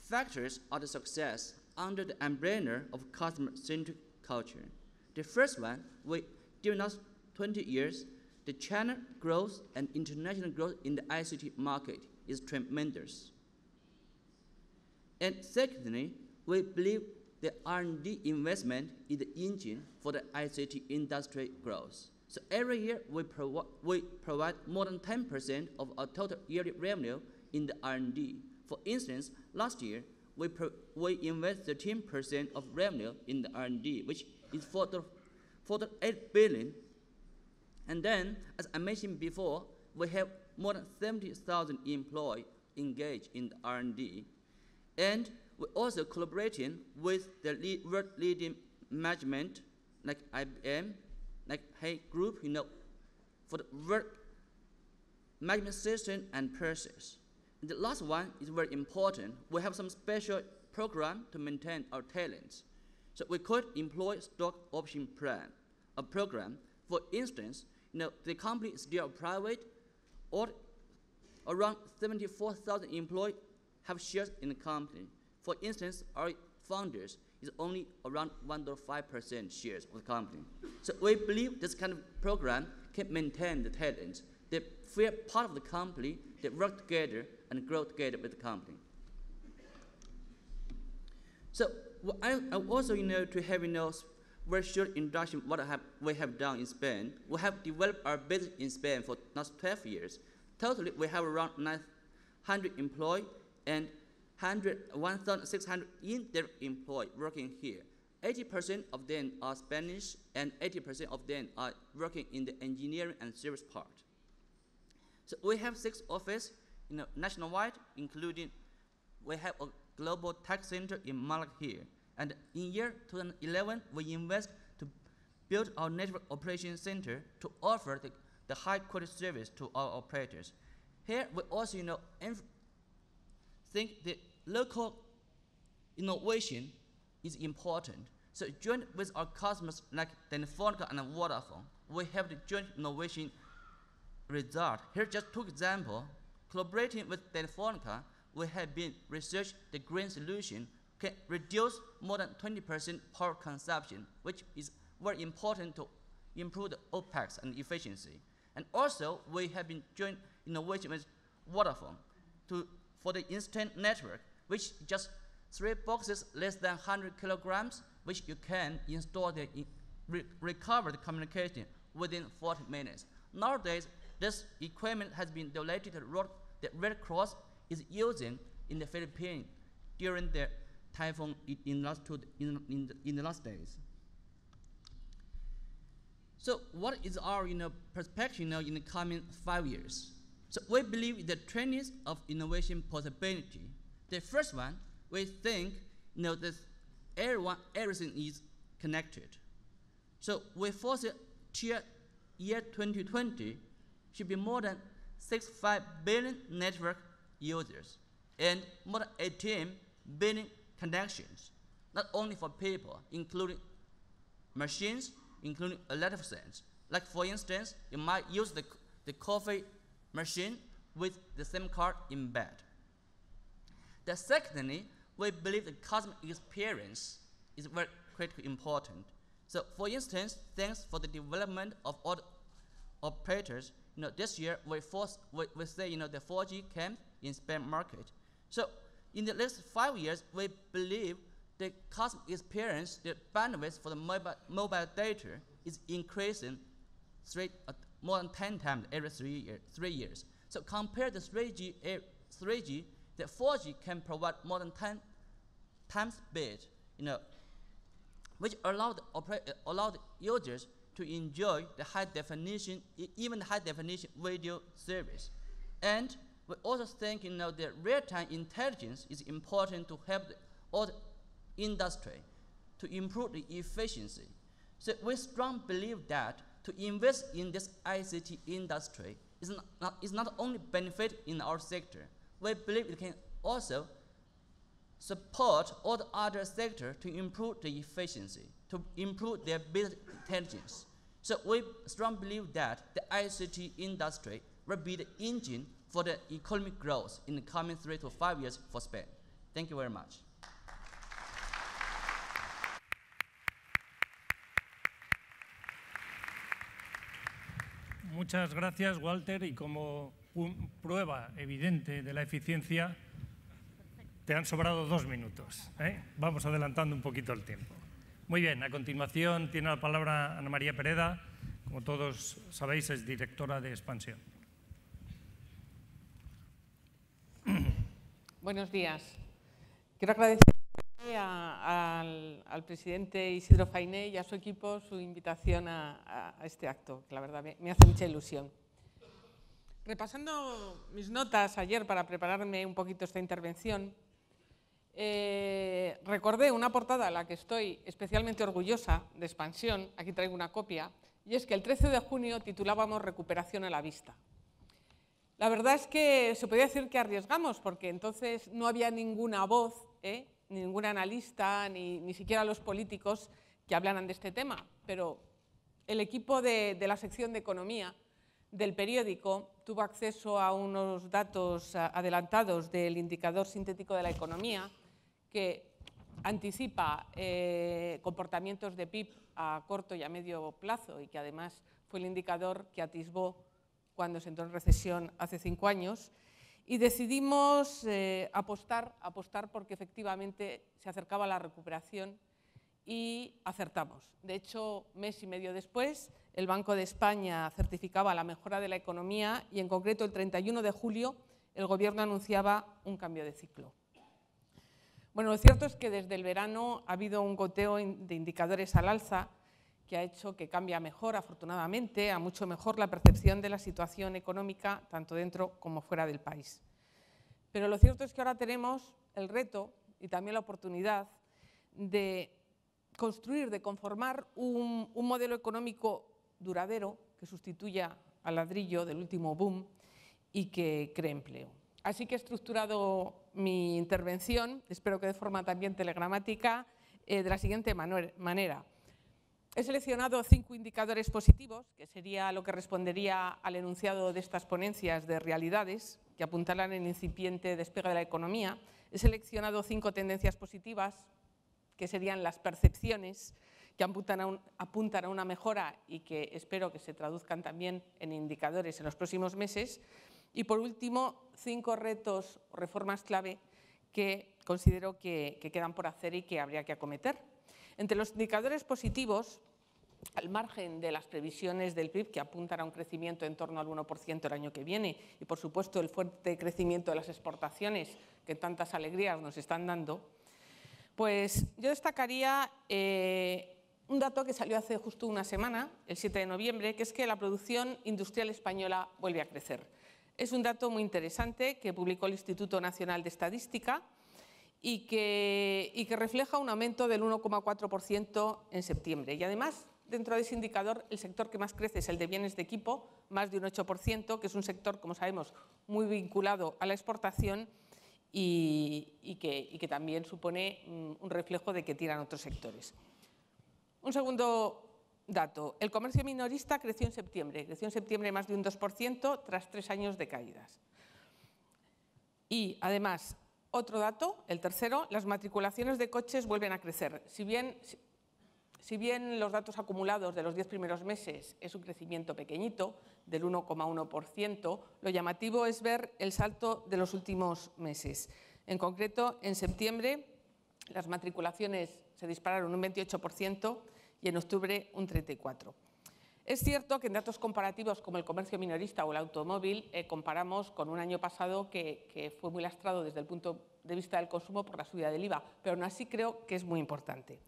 factors of the success under the umbrella of customer-centric culture. The first one, during the last 20 years, the China growth and international growth in the ICT market is tremendous. And secondly, we believe the R&D investment is the engine for the ICT industry growth. So every year, we provide more than 10% of our total yearly revenue in the R&D. For instance, last year, we invest 13% of revenue in the R&D, which is 48 billion. And then, as I mentioned before, we have more than 70,000 employees engaged in the R&D. And we're also collaborating with the world-leading management, like IBM, like Hay Group, for the work management system and process. And the last one is very important. We have some special program to maintain our talents. So we call it Employee Stock Option Plan, a program. For instance, the company is still private, or around 74,000 employees have shares in the company. For instance, our founders is only around 1.5% shares of the company. So we believe this kind of program can maintain the talents. They feel part of the company, they work together and grow together with the company. So I also, to have, very short introduction what we have done in Spain. We have developed our business in Spain for the last 12 years. Totally, we have around 900 employees and 1,600 indirect employees working here. 80% of them are Spanish, and 80% of them are working in the engineering and service part. So we have 6 offices, nationwide, including we have a global tech center in Malaga here. And in year 2011, we invest to build our network operation center to offer the high quality service to our operators. Here, we also, think the local innovation is important. So joint with our customers like Telefonica and Vodafone, we have the joint innovation result. Here, just 2 examples. Collaborating with Telefonica, we have been research the green solution can reduce more than 20% power consumption, which is very important to improve the OPEX and efficiency. And also, we have been joint innovation with Vodafone for the instant network, which just 3 boxes less than 100 kilograms, which you can install recover the communication within 40 minutes. Nowadays, this equipment has been donated to the Red Cross is using in the Philippines during the typhoon in the last days. So what is our perspective in the coming 5 years? So we believe the trends of innovation possibility. The first one, we think that everything is connected. So we foresee year 2020 should be more than 65 billion network users and more than 18 billion connections, not only for people, including machines, including electricians. Like for instance, you might use the coffee machine with the SIM card embedded. Secondly, we believe the customer experience is very critically important. So, for instance, thanks for the development of all operators, this year we say the 4G came in Spain market. So, in the next 5 years, we believe the customer experience, the bandwidth for the mobile data is increasing more than 10 times every 3 years. So compared to 3G, the 4G can provide more than 10 times speed, which allow the users to enjoy the high definition, even the high definition video service. And we also think the real-time intelligence is important to help all the industry to improve the efficiency. So we strongly believe that to invest in this ICT industry is not only benefit in our sector. We believe it can also support all the other sectors to improve the efficiency, to improve their business intelligence. So we strongly believe that the ICT industry will be the engine for the economic growth in the coming 3 to 5 years for Spain. Thank you very much. Muchas gracias, Walter, y como prueba evidente de la eficiencia, te han sobrado 2 minutos. Vamos adelantando un poquito el tiempo. Muy bien, a continuación tiene la palabra Ana María Pereda, como todos sabéis, es directora de Expansión. Buenos días. Quiero agradecer al presidente Isidro Fainé y a su equipo su invitación a este acto, que la verdad me hace mucha ilusión. Repasando mis notas ayer para prepararme un poquito esta intervención, recordé una portada a la que estoy especialmente orgullosa de Expansión, aquí traigo una copia, y es que el 13 de junio titulábamos Recuperación a la vista. La verdad es que se podía decir que arriesgamos, porque entonces no había ninguna voz, ningún analista, ni siquiera los políticos que hablaran de este tema, pero el equipo de la sección de Economía del periódico tuvo acceso a unos datos adelantados del indicador sintético de la economía que anticipa comportamientos de PIB a corto y a medio plazo y que además fue el indicador que atisbó cuando se entró en recesión hace 5 años. Y decidimos apostar porque efectivamente se acercaba la recuperación y acertamos. De hecho, mes y medio después, el Banco de España certificaba la mejora de la economía y en concreto el 31 de julio el Gobierno anunciaba un cambio de ciclo. Bueno, lo cierto es que desde el verano ha habido un goteo de indicadores al alza que ha hecho que cambie a mejor, afortunadamente, a mucho mejor la percepción de la situación económica, tanto dentro como fuera del país. Pero lo cierto es que ahora tenemos el reto y también la oportunidad de construir, de conformar un modelo económico duradero que sustituya al ladrillo del último boom y que cree empleo. Así que he estructurado mi intervención, espero que de forma también telegramática, de la siguiente manera. He seleccionado 5 indicadores positivos, que sería lo que respondería al enunciado de estas ponencias de realidades, que apuntalan el incipiente despegue de la economía. He seleccionado 5 tendencias positivas, que serían las percepciones, que apuntan a una mejora y que espero que se traduzcan también en indicadores en los próximos meses. Y por último, 5 retos o reformas clave que considero que quedan por hacer y que habría que acometer. Entre los indicadores positivos, al margen de las previsiones del PIB que apuntan a un crecimiento en torno al 1% el año que viene y, por supuesto, el fuerte crecimiento de las exportaciones que tantas alegrías nos están dando, pues yo destacaría un dato que salió hace justo una semana, el 7 de noviembre, que es que la producción industrial española vuelve a crecer. Es un dato muy interesante que publicó el Instituto Nacional de Estadística y que refleja un aumento del 1,4% en septiembre. Y además, dentro de ese indicador, el sector que más crece es el de bienes de equipo, más de un 8%, que es un sector, como sabemos, muy vinculado a la exportación y que también supone un reflejo de que tiran otros sectores. Un segundo dato, el comercio minorista creció en septiembre más de un 2% tras 3 años de caídas. Y además, otro dato, el tercero, las matriculaciones de coches vuelven a crecer. Si bien los datos acumulados de los 10 primeros meses es un crecimiento pequeñito, del 1,1%, lo llamativo es ver el salto de los últimos meses. En concreto, en septiembre las matriculaciones se dispararon un 28% y en octubre un 34%. Es cierto que en datos comparativos como el comercio minorista o el automóvil comparamos con un año pasado que fue muy lastrado desde el punto de vista del consumo por la subida del IVA, pero aún así creo que es muy importante.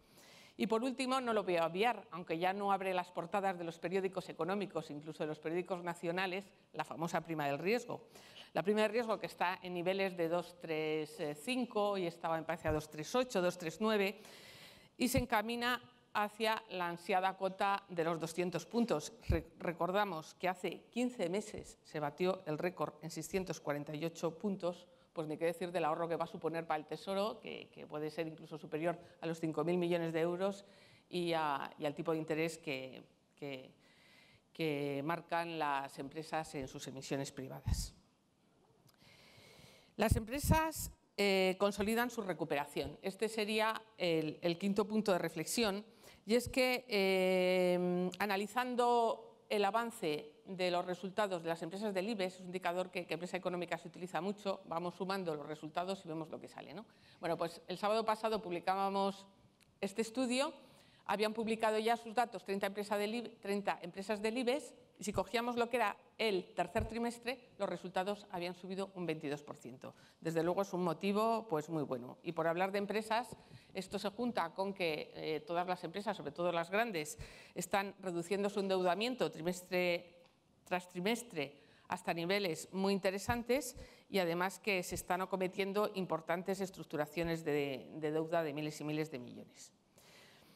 Y por último, no lo voy a obviar, aunque ya no abre las portadas de los periódicos económicos, incluso de los periódicos nacionales, la famosa prima del riesgo. La prima del riesgo que está en niveles de 2,35 y estaba, me parece, a 2,38, 2,39 y se encamina hacia la ansiada cota de los 200 puntos. Recordamos que hace 15 meses se batió el récord en 648 puntos, pues ni qué decir del ahorro que va a suponer para el Tesoro, que puede ser incluso superior a los 5.000 millones de euros y al tipo de interés que marcan las empresas en sus emisiones privadas. Las empresas consolidan su recuperación. Este sería el quinto punto de reflexión, y es que analizando el avance de los resultados de las empresas del IBEX, es un indicador que en prensa económica se utiliza mucho, vamos sumando los resultados y vemos lo que sale, ¿no? Bueno, pues el sábado pasado publicábamos este estudio, habían publicado ya sus datos 30 empresas del IBEX, y si cogíamos lo que era el tercer trimestre, los resultados habían subido un 22%. Desde luego es un motivo pues, muy bueno. Y por hablar de empresas, esto se junta con que todas las empresas, sobre todo las grandes, están reduciendo su endeudamiento trimestre tras trimestre hasta niveles muy interesantes y además que se están acometiendo importantes estructuraciones de deuda de miles y miles de millones.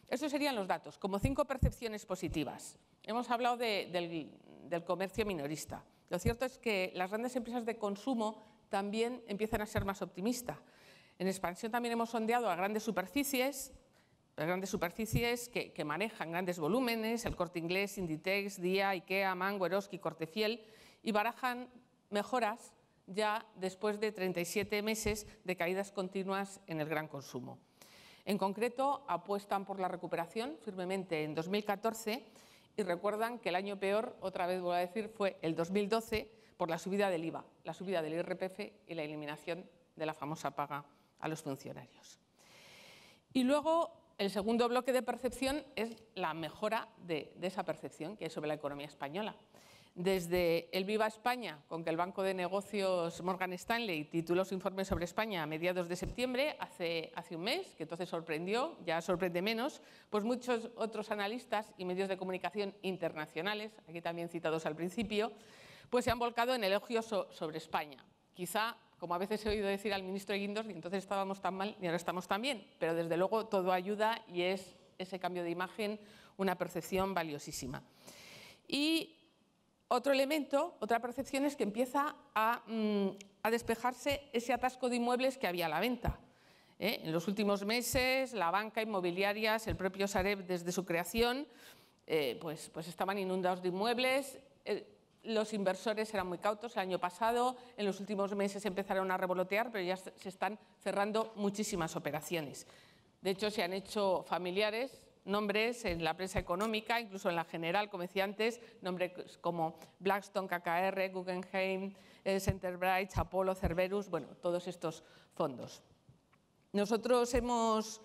Esos serían los datos, como 5 percepciones positivas. Hemos hablado del comercio minorista. Lo cierto es que las grandes empresas de consumo también empiezan a ser más optimistas. En expansión también hemos sondeado a grandes superficies que manejan grandes volúmenes, el Corte Inglés, Inditex, Día, Ikea, Mango, Eroski, Cortefiel, y barajan mejoras ya después de 37 meses de caídas continuas en el gran consumo. En concreto, apuestan por la recuperación firmemente en 2014 y recuerdan que el año peor, otra vez voy a decir, fue el 2012 por la subida del IVA, la subida del IRPF y la eliminación de la famosa paga a los funcionarios. Y luego, el segundo bloque de percepción es la mejora de esa percepción que hay sobre la economía española. Desde el Viva España, con que el Banco de Negocios Morgan Stanley tituló su informe sobre España a mediados de septiembre, hace un mes, que entonces sorprendió, ya sorprende menos, pues muchos otros analistas y medios de comunicación internacionales, aquí también citados al principio, pues se han volcado en elogios sobre España. Quizá, como a veces he oído decir al ministro Guindos, ni entonces estábamos tan mal ni ahora estamos tan bien, pero desde luego todo ayuda y es ese cambio de imagen una percepción valiosísima. Y otro elemento, otra percepción es que empieza a despejarse ese atasco de inmuebles que había a la venta. En los últimos meses, la banca, inmobiliarias, el propio Sareb desde su creación, pues estaban inundados de inmuebles. Los inversores eran muy cautos el año pasado, en los últimos meses empezaron a revolotear, pero ya se están cerrando muchísimas operaciones. De hecho, se han hecho familiares nombres en la prensa económica, incluso en la general, como decía antes, nombres como Blackstone, KKR, Guggenheim, Centerbridge, Apollo, Cerberus, bueno, todos estos fondos. Nosotros hemos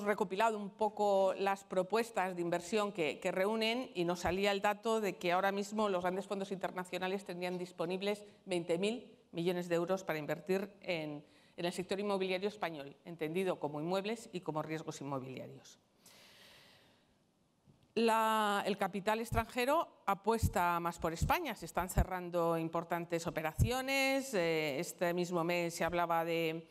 recopilado un poco las propuestas de inversión que reúnen y nos salía el dato de que ahora mismo los grandes fondos internacionales tendrían disponibles 20.000 millones de euros para invertir en el sector inmobiliario español, entendido como inmuebles y como riesgos inmobiliarios. El capital extranjero apuesta más por España, se están cerrando importantes operaciones. Este mismo mes se hablaba de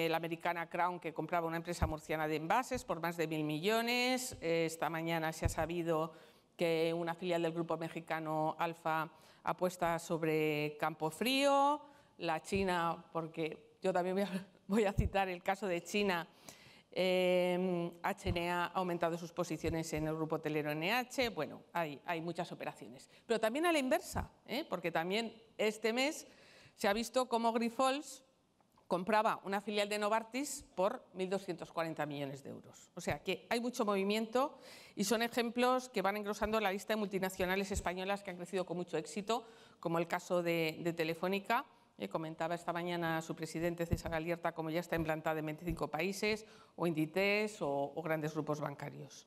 la americana Crown, que compraba una empresa murciana de envases por más de 1.000 millones. Esta mañana se ha sabido que una filial del grupo mexicano Alfa apuesta sobre Campofrío. La China, porque yo también voy a citar el caso de China, H&A ha aumentado sus posiciones en el grupo hotelero NH, bueno, hay muchas operaciones. Pero también a la inversa, porque también este mes se ha visto cómo Grifols compraba una filial de Novartis por 1.240 millones de euros. O sea que hay mucho movimiento y son ejemplos que van engrosando la lista de multinacionales españolas que han crecido con mucho éxito, como el caso de Telefónica. Comentaba esta mañana su presidente César Alierta cómo ya está implantada en 25 países, o Inditex o grandes grupos bancarios.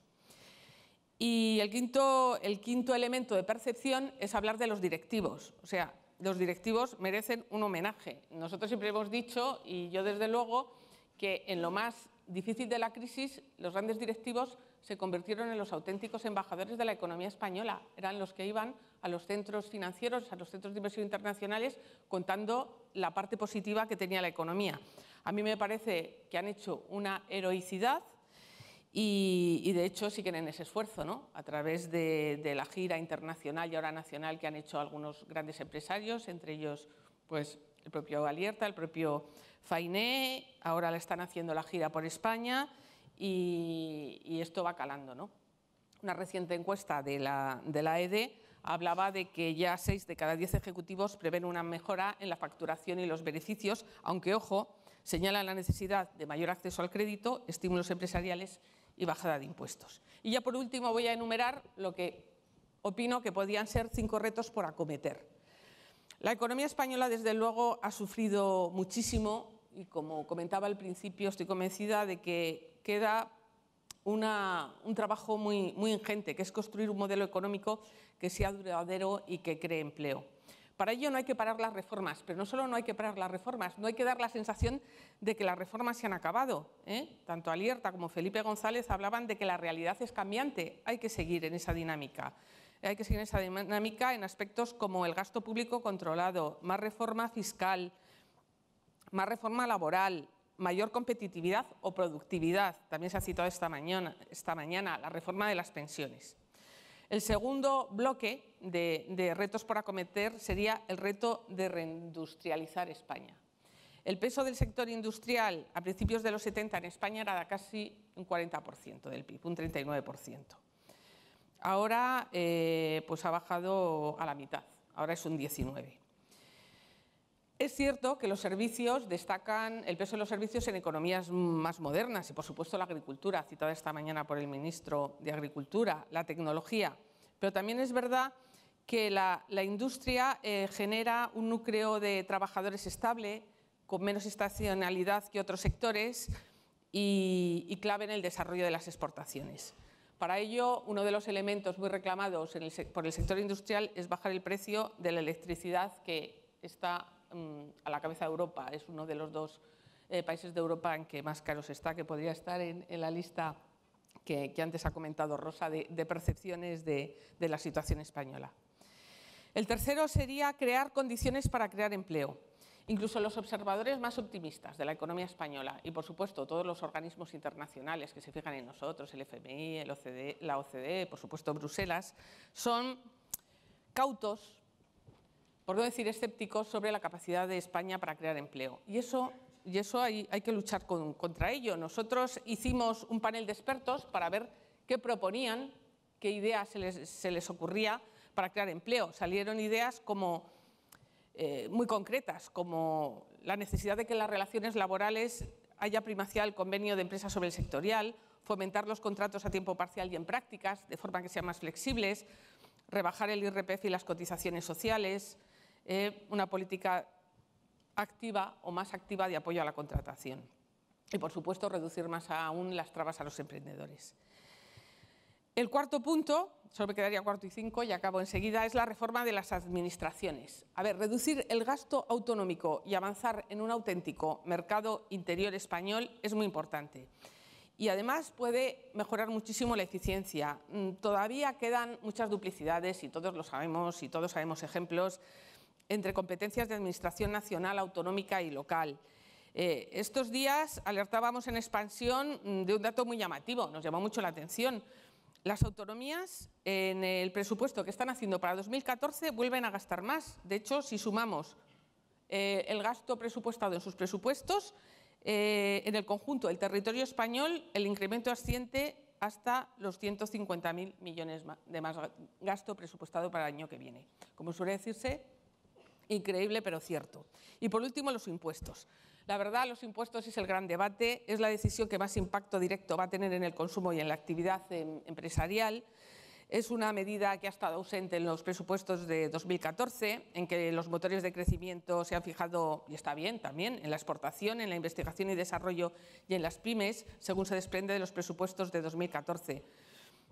Y el quinto elemento de percepción es hablar de los directivos. O sea, los directivos merecen un homenaje. Nosotros siempre hemos dicho, y yo desde luego, que en lo más difícil de la crisis, los grandes directivos se convirtieron en los auténticos embajadores de la economía española. Eran los que iban a los centros financieros, a los centros de inversión internacionales, contando la parte positiva que tenía la economía. A mí me parece que han hecho una heroicidad y de hecho siguen en ese esfuerzo, ¿no? A través de la gira internacional y ahora nacional que han hecho algunos grandes empresarios, entre ellos pues, el propio Alierta, el propio Fainé, ahora le están haciendo la gira por España y esto va calando, ¿no? Una reciente encuesta de la EDE hablaba de que ya 6 de cada 10 ejecutivos prevén una mejora en la facturación y los beneficios, aunque, ojo, señalan la necesidad de mayor acceso al crédito, estímulos empresariales y bajada de impuestos. Y ya por último voy a enumerar lo que opino que podían ser 5 retos por acometer. La economía española, desde luego, ha sufrido muchísimo y, como comentaba al principio, estoy convencida de que queda un trabajo muy ingente, que es construir un modelo económico que sea duradero y que cree empleo. Para ello no hay que parar las reformas, pero no solo no hay que parar las reformas, no hay que dar la sensación de que las reformas se han acabado. Tanto Alierta como Felipe González hablaban de que la realidad es cambiante, hay que seguir en esa dinámica. Hay que seguir en esa dinámica en aspectos como el gasto público controlado, más reforma fiscal, más reforma laboral, mayor competitividad o productividad. También se ha citado esta mañana la reforma de las pensiones. El segundo bloque de retos por acometer sería el reto de reindustrializar España. El peso del sector industrial a principios de los 70 en España era de casi un 40% del PIB, un 39%. Ahora pues ha bajado a la mitad, ahora es un 19%. Es cierto que los servicios destacan el peso de los servicios en economías más modernas y, por supuesto, la agricultura, citada esta mañana por el ministro de Agricultura, la tecnología. Pero también es verdad que la industria genera un núcleo de trabajadores estable, con menos estacionalidad que otros sectores y clave en el desarrollo de las exportaciones. Para ello, uno de los elementos muy reclamados por el sector industrial es bajar el precio de la electricidad, que está a la cabeza de Europa. Es uno de los 2 países de Europa en que más caros está, que podría estar en la lista que antes ha comentado Rosa de percepciones de la situación española. El tercero sería crear condiciones para crear empleo. Incluso los observadores más optimistas de la economía española y, por supuesto, todos los organismos internacionales que se fijan en nosotros, el FMI, la OCDE, por supuesto Bruselas, son cautos, por no decir escépticos, sobre la capacidad de España para crear empleo. Y eso hay que luchar contra ello. Nosotros hicimos un panel de expertos para ver qué proponían, qué ideas se les ocurría para crear empleo. Salieron ideas como muy concretas, como la necesidad de que en las relaciones laborales haya primacía del convenio de empresa sobre el sectorial, fomentar los contratos a tiempo parcial y en prácticas, de forma que sean más flexibles, rebajar el IRPF y las cotizaciones sociales, una política activa o más activa de apoyo a la contratación y, por supuesto, reducir más aún las trabas a los emprendedores. El cuarto punto, solo me quedaría cuarto y 5 y acabo enseguida, es la reforma de las administraciones. A ver, reducir el gasto autonómico y avanzar en un auténtico mercado interior español es muy importante. Y además puede mejorar muchísimo la eficiencia. Todavía quedan muchas duplicidades y todos lo sabemos y todos sabemos ejemplos entre competencias de administración nacional, autonómica y local. Estos días alertábamos en Expansión de un dato muy llamativo, nos llamó mucho la atención. Las autonomías en el presupuesto que están haciendo para 2014 vuelven a gastar más. De hecho, si sumamos el gasto presupuestado en sus presupuestos, en el conjunto del territorio español, el incremento asciende hasta los 150.000 millones de más gasto presupuestado para el año que viene. Como suele decirse, Increíble, pero cierto. Y por último, los impuestos. La verdad, los impuestos es el gran debate, es la decisión que más impacto directo va a tener en el consumo y en la actividad empresarial. Es una medida que ha estado ausente en los presupuestos de 2014, en que los motores de crecimiento se han fijado, y está bien también, en la exportación, en la investigación y desarrollo y en las pymes, según se desprende de los presupuestos de 2014.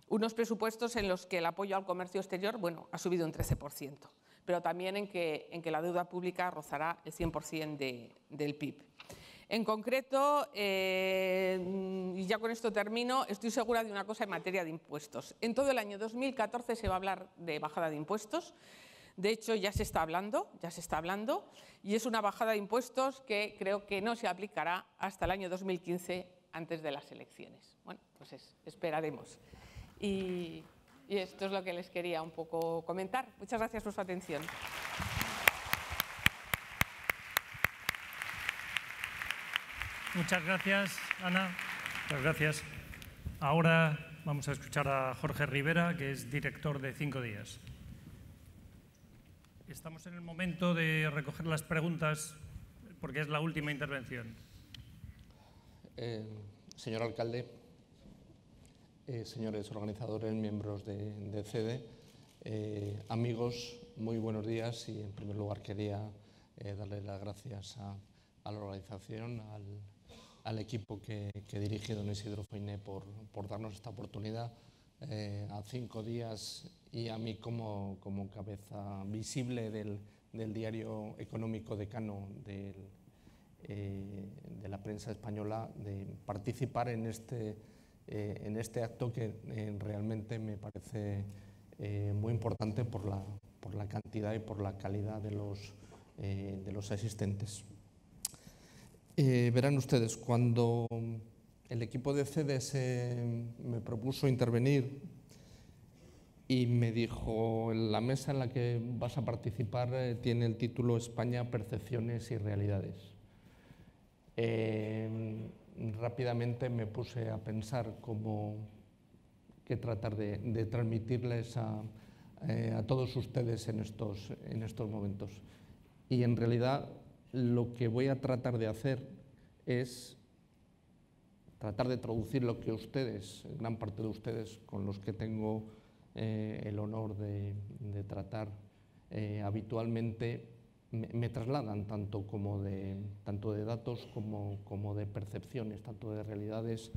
Unos presupuestos en los que el apoyo al comercio exterior, bueno, ha subido un 13%, pero también en que la deuda pública rozará el 100% del PIB. En concreto, y ya con esto termino, estoy segura de una cosa en materia de impuestos. En todo el año 2014 se va a hablar de bajada de impuestos. De hecho, ya se está hablando, y es una bajada de impuestos que creo que no se aplicará hasta el año 2015, antes de las elecciones. Bueno, pues esperaremos. Y esto es lo que les quería un poco comentar. Muchas gracias por su atención. Muchas gracias, Ana. Muchas gracias. Ahora vamos a escuchar a Jorge Rivera, que es director de 5 días. Estamos en el momento de recoger las preguntas, porque es la última intervención. Señor alcalde, señores organizadores, miembros de CEDE, amigos, muy buenos días, y en primer lugar quería darle las gracias a la organización, al equipo que dirige don Isidro Feiné por darnos esta oportunidad, a 5 días y a mí como cabeza visible del diario económico decano de la prensa española, de participar en este acto que realmente me parece muy importante por la cantidad y por la calidad de los asistentes. Verán ustedes, cuando el equipo de CEDE me propuso intervenir y me dijo: la mesa en la que vas a participar tiene el título España, percepciones y realidades. Rápidamente me puse a pensar qué tratar de transmitirles a todos ustedes en estos momentos. Y en realidad lo que voy a tratar de hacer es tratar de traducir lo que ustedes, gran parte de ustedes con los que tengo el honor de tratar habitualmente, me trasladan tanto de datos como de percepciones, tanto de realidades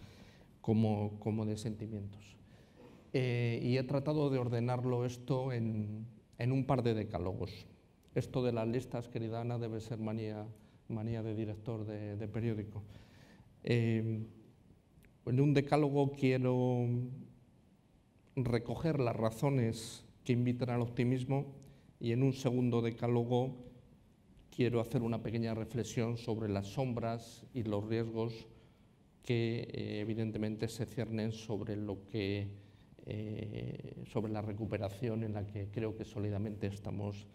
como de sentimientos. Y he tratado de ordenarlo esto en un par de decálogos. Esto de las listas, querida Ana, debe ser manía de director de periódico. En un decálogo quiero recoger las razones que invitan al optimismo, y en un segundo decálogo quiero hacer una pequeña reflexión sobre las sombras y los riesgos que evidentemente se ciernen sobre la recuperación en la que creo que sólidamente estamos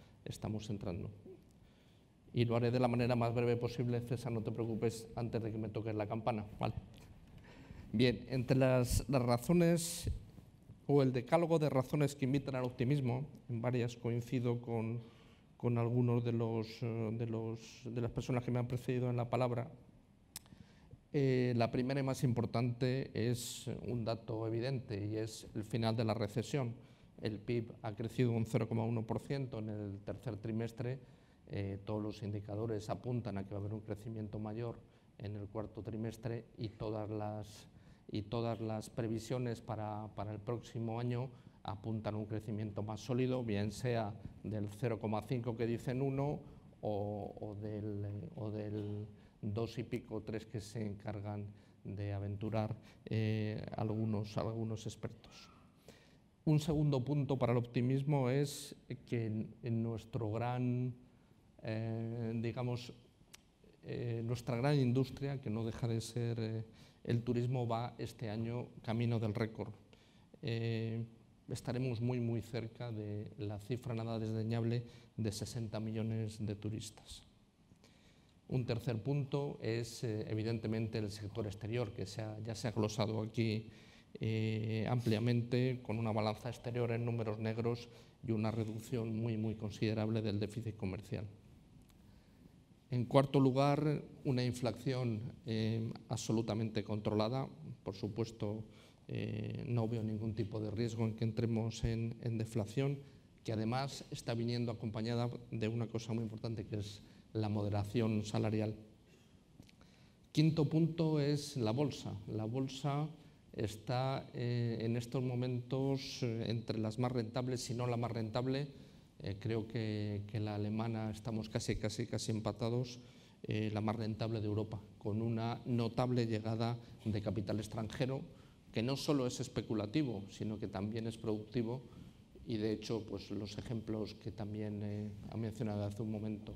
entrando. Y lo haré de la manera más breve posible. César, no te preocupes, antes de que me toques la campana. ¿Vale? Bien, entre las razones o el decálogo de razones que invitan al optimismo, en varias coincido con algunos de las personas que me han precedido en la palabra. La primera y más importante es un dato evidente, y es el final de la recesión. El PIB ha crecido un 0,1% en el tercer trimestre. Todos los indicadores apuntan a que va a haber un crecimiento mayor en el cuarto trimestre, y todas las previsiones para el próximo año apuntan a un crecimiento más sólido, bien sea del 0,5 que dicen uno o del 2 y pico, 3 que se encargan de aventurar algunos expertos. Un segundo punto para el optimismo es que en nuestro nuestra gran industria, que no deja de ser el turismo, va este año camino del récord. Estaremos muy cerca de la cifra nada desdeñable de 60 millones de turistas. Un tercer punto es evidentemente el sector exterior, que ya se ha glosado aquí ampliamente, con una balanza exterior en números negros y una reducción muy considerable del déficit comercial. En cuarto lugar, una inflación absolutamente controlada. Por supuesto, no veo ningún tipo de riesgo en que entremos en deflación, que además está viniendo acompañada de una cosa muy importante, que es la moderación salarial. Quinto punto es la bolsa. La bolsa está en estos momentos entre las más rentables, si no la más rentable. Creo que la alemana estamos casi empatados, la más rentable de Europa, con una notable llegada de capital extranjero, que no solo es especulativo, sino que también es productivo. Y de hecho, pues los ejemplos que también ha mencionado hace un momento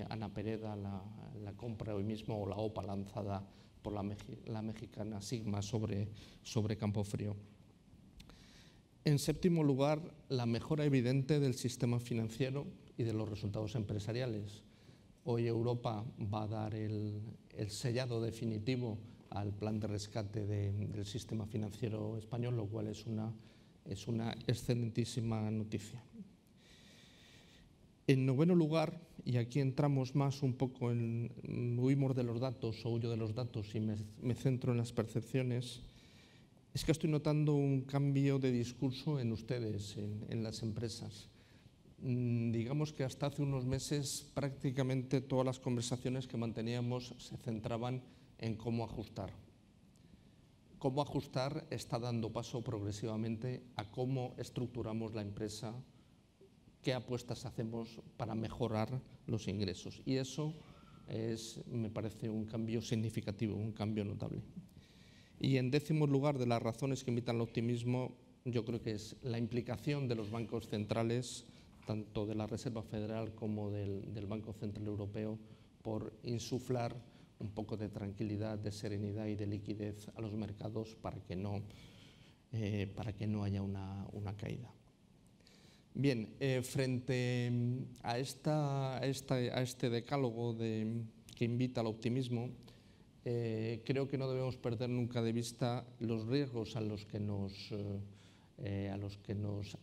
Ana Pereda, la compra hoy mismo, o la OPA lanzada por la mexicana Sigma sobre Campofrío. En séptimo lugar, la mejora evidente del sistema financiero y de los resultados empresariales. Hoy Europa va a dar el sellado definitivo al plan de rescate del sistema financiero español, lo cual es una excelentísima noticia. En noveno lugar, y aquí entramos más un poco huimos de los datos o huyo de los datos y me centro en las percepciones, es que estoy notando un cambio de discurso en ustedes, en las empresas. Digamos que hasta hace unos meses prácticamente todas las conversaciones que manteníamos se centraban en cómo ajustar. Cómo ajustar está dando paso progresivamente a cómo estructuramos la empresa, qué apuestas hacemos para mejorar los ingresos. Y eso me parece un cambio significativo, un cambio notable. Y en décimo lugar, de las razones que invitan al optimismo, yo creo que es la implicación de los bancos centrales, tanto de la Reserva Federal como del Banco Central Europeo, por insuflar un poco de tranquilidad, de serenidad y de liquidez a los mercados para que no haya una caída. Bien, frente a este decálogo que invita al optimismo, creo que no debemos perder nunca de vista los riesgos a los que nos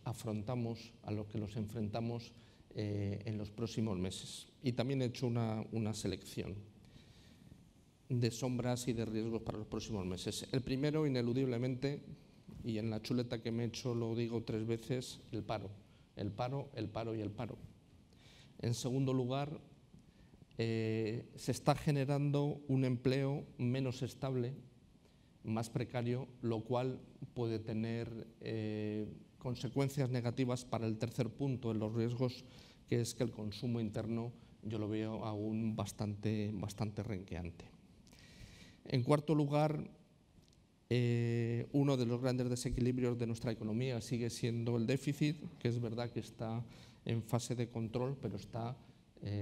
afrontamos, a los que nos enfrentamos en los próximos meses. Y también he hecho una selección de sombras y de riesgos para los próximos meses. El primero, ineludiblemente, y en la chuleta que me he hecho lo digo 3 veces, el paro. El paro, el paro y el paro. En segundo lugar, se está generando un empleo menos estable, más precario, lo cual puede tener consecuencias negativas para el tercer punto en los riesgos, que es que el consumo interno yo lo veo aún bastante renqueante. En cuarto lugar, uno de los grandes desequilibrios de nuestra economía sigue siendo el déficit, que es verdad que está en fase de control, pero está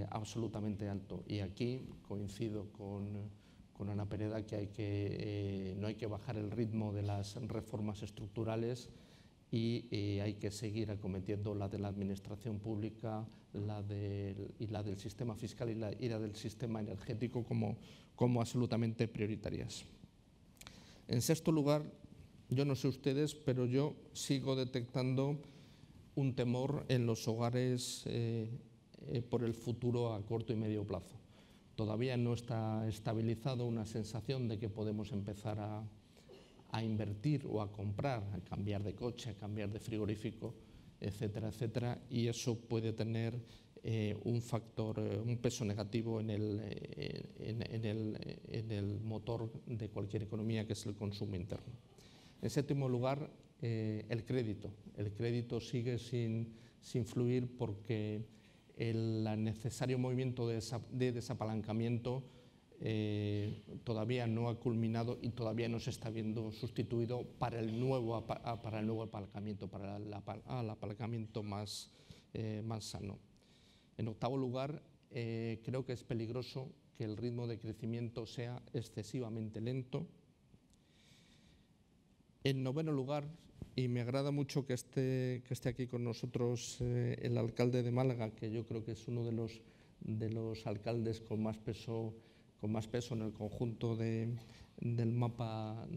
absolutamente alto. Y aquí coincido con Ana Pereda que no hay que bajar el ritmo de las reformas estructurales y hay que seguir acometiendo la de la administración pública, la del sistema fiscal y la del sistema energético como absolutamente prioritarias. En sexto lugar, yo no sé ustedes, pero yo sigo detectando un temor en los hogares por el futuro a corto y medio plazo. Todavía no está estabilizado una sensación de que podemos empezar a invertir o a comprar, a cambiar de coche, a cambiar de frigorífico, etcétera, etcétera, y eso puede tener un peso negativo en el motor de cualquier economía, que es el consumo interno. En séptimo lugar, el crédito. El crédito sigue sin fluir porque el necesario movimiento de desapalancamiento todavía no ha culminado y todavía no se está viendo sustituido para el nuevo apalancamiento, para el apalancamiento más sano. En octavo lugar, creo que es peligroso que el ritmo de crecimiento sea excesivamente lento. En noveno lugar, y me agrada mucho que esté aquí con nosotros el alcalde de Málaga, que yo creo que es uno de los alcaldes con más peso más peso en el conjunto del mapa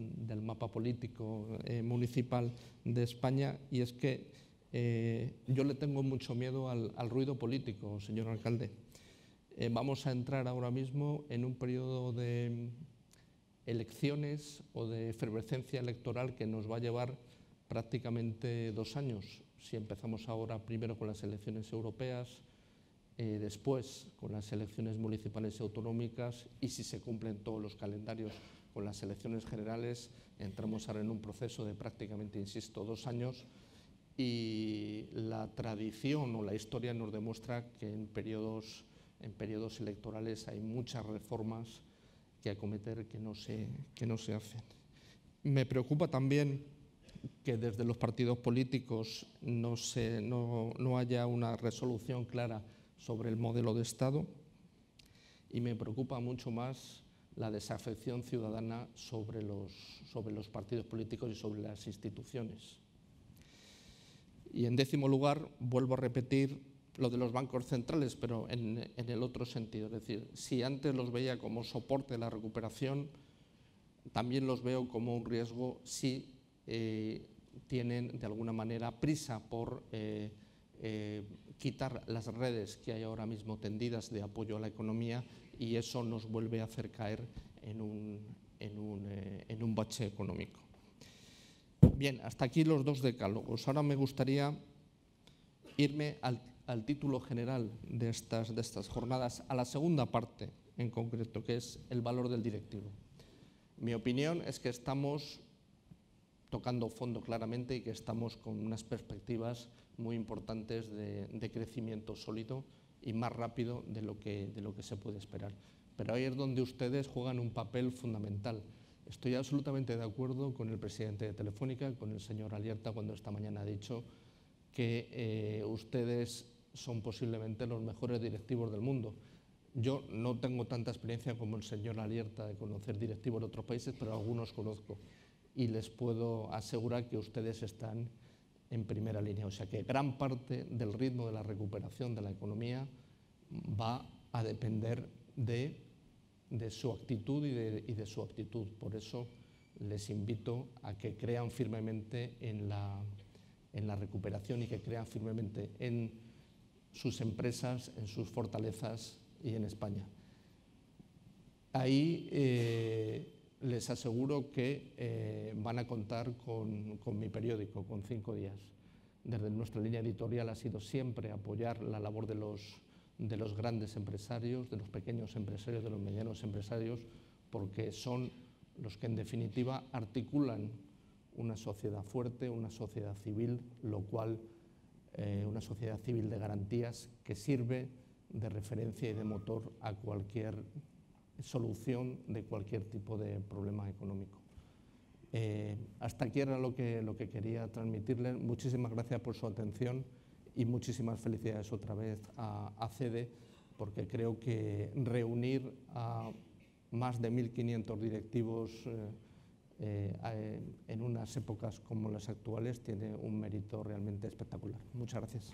político municipal de España, y es que yo le tengo mucho miedo al ruido político, señor alcalde. Vamos a entrar ahora mismo en un periodo de elecciones o de efervescencia electoral que nos va a llevar prácticamente 2 años. Si empezamos ahora primero con las elecciones europeas, después con las elecciones municipales y autonómicas, y si se cumplen todos los calendarios con las elecciones generales, entramos ahora en un proceso de prácticamente, insisto, 2 años, y la tradición o la historia nos demuestra que en periodos electorales hay muchas reformas que acometer que no se hacen. Me preocupa también que desde los partidos políticos no haya una resolución clara sobre el modelo de Estado, y me preocupa mucho más la desafección ciudadana sobre los partidos políticos y sobre las instituciones. Y en 10º lugar, vuelvo a repetir lo de los bancos centrales, pero en el otro sentido. Es decir, si antes los veía como soporte de la recuperación, también los veo como un riesgo si tienen de alguna manera prisa por quitar las redes que hay ahora mismo tendidas de apoyo a la economía, y eso nos vuelve a hacer caer en un bache económico. Bien, hasta aquí los 2 decálogos. Ahora me gustaría irme al título general de estas jornadas, a la segunda parte en concreto, que es el valor del directivo. Mi opinión es que estamos tocando fondo claramente y que estamos con unas perspectivas muy importantes de crecimiento sólido y más rápido de lo que se puede esperar. Pero ahí es donde ustedes juegan un papel fundamental. Estoy absolutamente de acuerdo con el presidente de Telefónica, con el señor Alierta, cuando esta mañana ha dicho que ustedes son posiblemente los mejores directivos del mundo. Yo no tengo tanta experiencia como el señor Alierta de conocer directivos de otros países, pero algunos conozco, y les puedo asegurar que ustedes están en primera línea. O sea que gran parte del ritmo de la recuperación de la economía va a depender de su actitud y de su aptitud. Por eso les invito a que crean firmemente en la recuperación y que crean firmemente en sus empresas, en sus fortalezas y en España. Ahí les aseguro que van a contar con mi periódico, con 5 días. Desde nuestra línea editorial ha sido siempre apoyar la labor de los grandes empresarios, de los pequeños empresarios, de los medianos empresarios, porque son los que en definitiva articulan una sociedad fuerte, una sociedad civil, lo cual una sociedad civil de garantías que sirve de referencia y de motor a cualquier solución de cualquier tipo de problema económico. Hasta aquí era lo que quería transmitirles. Muchísimas gracias por su atención y muchísimas felicidades otra vez a CEDE, porque creo que reunir a más de 1.500 directivos en unas épocas como las actuales tiene un mérito realmente espectacular. Muchas gracias.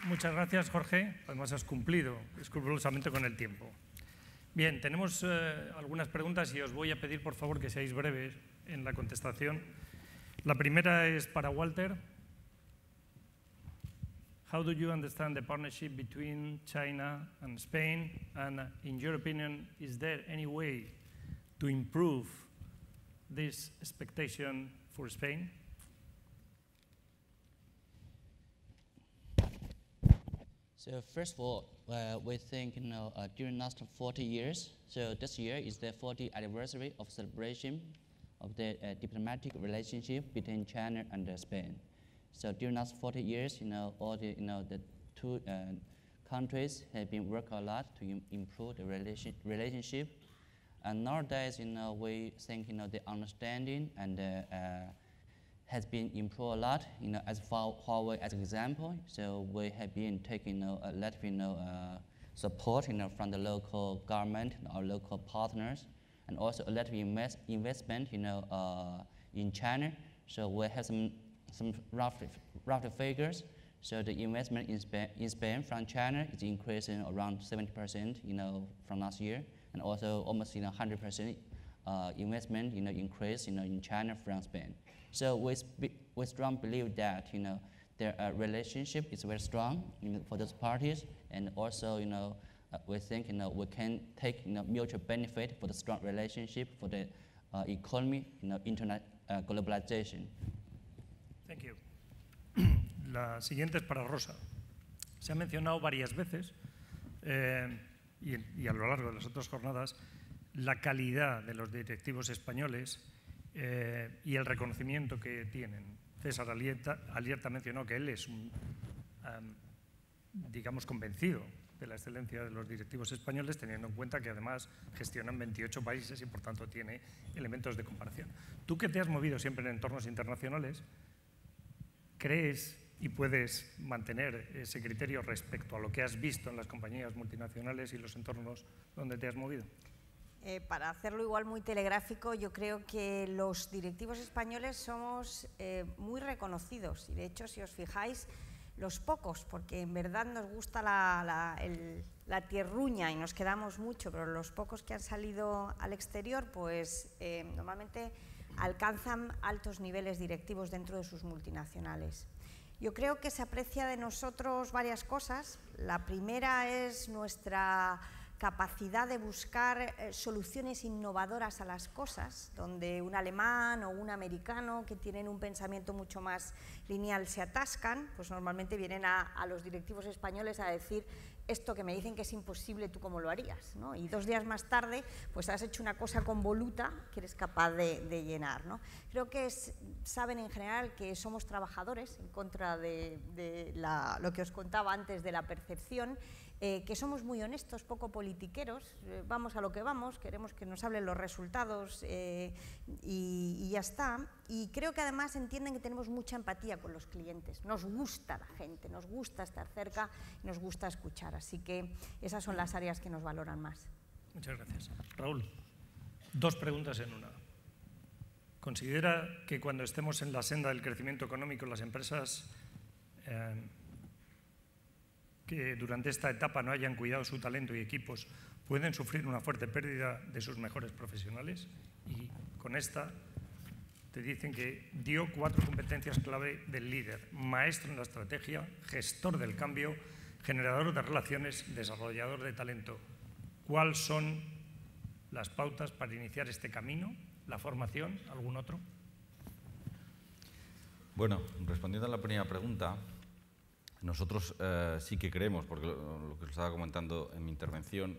Muchas gracias, Jorge. Además, has cumplido escrupulosamente con el tiempo. Bien, tenemos algunas preguntas y os voy a pedir, por favor, que seáis breves en la contestación. La primera es para Walter. How do you understand the partnership between China and Spain? And in your opinion, is there any way to improve this expectation for Spain? So first of all, we think during the last 40 years, so this year is the 40th anniversary of celebration of the diplomatic relationship between China and Spain. So during the last 40 years, all the two countries have been working a lot to improve the relationship. And nowadays, we think the understanding and has been improved a lot. As for Huawei as an example, so we have been taking a lot of support from the local government, our local partners, and also a lot of investment in China. So we have some rough figures. So the investment in Spain from China is increasing around 70%, from last year, and also almost 100% investment, increase, in China from Spain. So we strongly believe that, their relationship is very strong for those parties, and also, we think, we can take, mutual benefit for the strong relationship for the economy, internet globalization. Thank you. La siguiente es para Rosa. Se ha mencionado varias veces y a lo largo de las otras jornadas la calidad de los directivos españoles y el reconocimiento que tienen. César Alierta mencionó que él es digamos, convencido de la excelencia de los directivos españoles, teniendo en cuenta que además gestionan 28 países y por tanto tiene elementos de comparación. Tú que te has movido siempre en entornos internacionales, ¿crees y puedes mantener ese criterio respecto a lo que has visto en las compañías multinacionales y los entornos donde te has movido? Para hacerlo igual muy telegráfico, yo creo que los directivos españoles somos muy reconocidos y de hecho, si os fijáis, los pocos, porque en verdad nos gusta la tierruña y nos quedamos mucho, pero los pocos que han salido al exterior, pues normalmente alcanzan altos niveles directivos dentro de sus multinacionales. Yo creo que se aprecia de nosotros varias cosas. La primera es nuestra capacidad de buscar soluciones innovadoras a las cosas, donde un alemán o un americano que tienen un pensamiento mucho más lineal se atascan, pues normalmente vienen a los directivos españoles a decir esto que me dicen que es imposible, ¿tú cómo lo harías? ¿No? Y 2 días más tarde pues has hecho una cosa convoluta que eres capaz de llenar, ¿no? Creo que saben en general que somos trabajadores, en contra de lo que os contaba antes de la percepción, que somos muy honestos, poco politiqueros, vamos a lo que vamos, queremos que nos hablen los resultados y ya está. Y creo que además entienden que tenemos mucha empatía con los clientes, nos gusta la gente, nos gusta estar cerca, nos gusta escuchar, así que esas son las áreas que nos valoran más. Muchas gracias. Raúl, 2 preguntas en una. ¿Considera que cuando estemos en la senda del crecimiento económico las empresas que durante esta etapa no hayan cuidado su talento y equipos pueden sufrir una fuerte pérdida de sus mejores profesionales? Y con esta te dicen que dio 4 competencias clave del líder: maestro en la estrategia, gestor del cambio, generador de relaciones, desarrollador de talento. ¿Cuáles son las pautas para iniciar este camino? ¿La formación? ¿Algún otro? Bueno, respondiendo a la primera pregunta, nosotros sí que creemos, porque lo que os estaba comentando en mi intervención,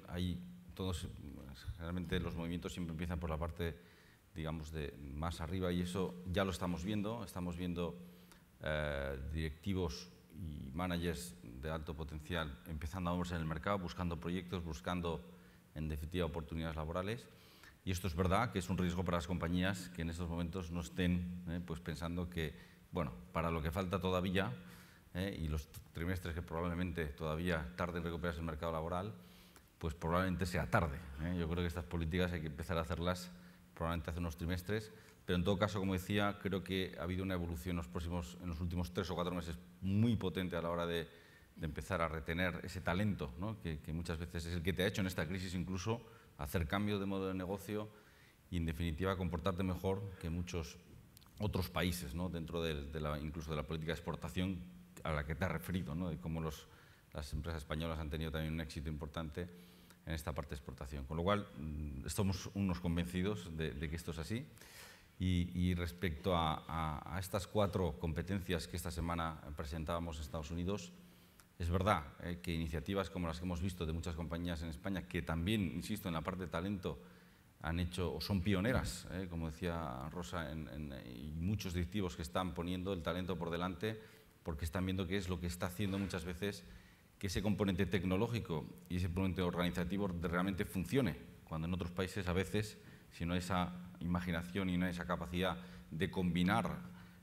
generalmente los movimientos siempre empiezan por la parte, digamos, de más arriba, y eso ya lo estamos viendo directivos y managers de alto potencial empezando a moverse en el mercado, buscando proyectos, buscando en definitiva oportunidades laborales, y esto es verdad que es un riesgo para las compañías que en estos momentos no estén pues pensando que, bueno, para lo que falta todavía, y los trimestres que probablemente todavía tarde en recuperarse el mercado laboral, pues probablemente sea tarde. Yo creo que estas políticas hay que empezar a hacerlas probablemente hace unos trimestres, pero en todo caso, como decía, creo que ha habido una evolución en los últimos 3 o 4 meses muy potente a la hora de empezar a retener ese talento, ¿no? que muchas veces es el que te ha hecho en esta crisis incluso hacer cambio de modo de negocio y en definitiva comportarte mejor que muchos otros países, ¿no? Dentro incluso de la política de exportación a la que te has referido, ¿no? De cómo las empresas españolas han tenido también un éxito importante en esta parte de exportación. Con lo cual, estamos unos convencidos de que esto es así. Y respecto a estas 4 competencias que esta semana presentábamos en Estados Unidos, es verdad que iniciativas como las que hemos visto de muchas compañías en España, que también, insisto, en la parte de talento han hecho o son pioneras, como decía Rosa, y muchos directivos que están poniendo el talento por delante porque están viendo que es lo que está haciendo muchas veces que ese componente tecnológico y ese componente organizativo realmente funcione, cuando en otros países a veces, si no hay esa imaginación y no hay esa capacidad de combinar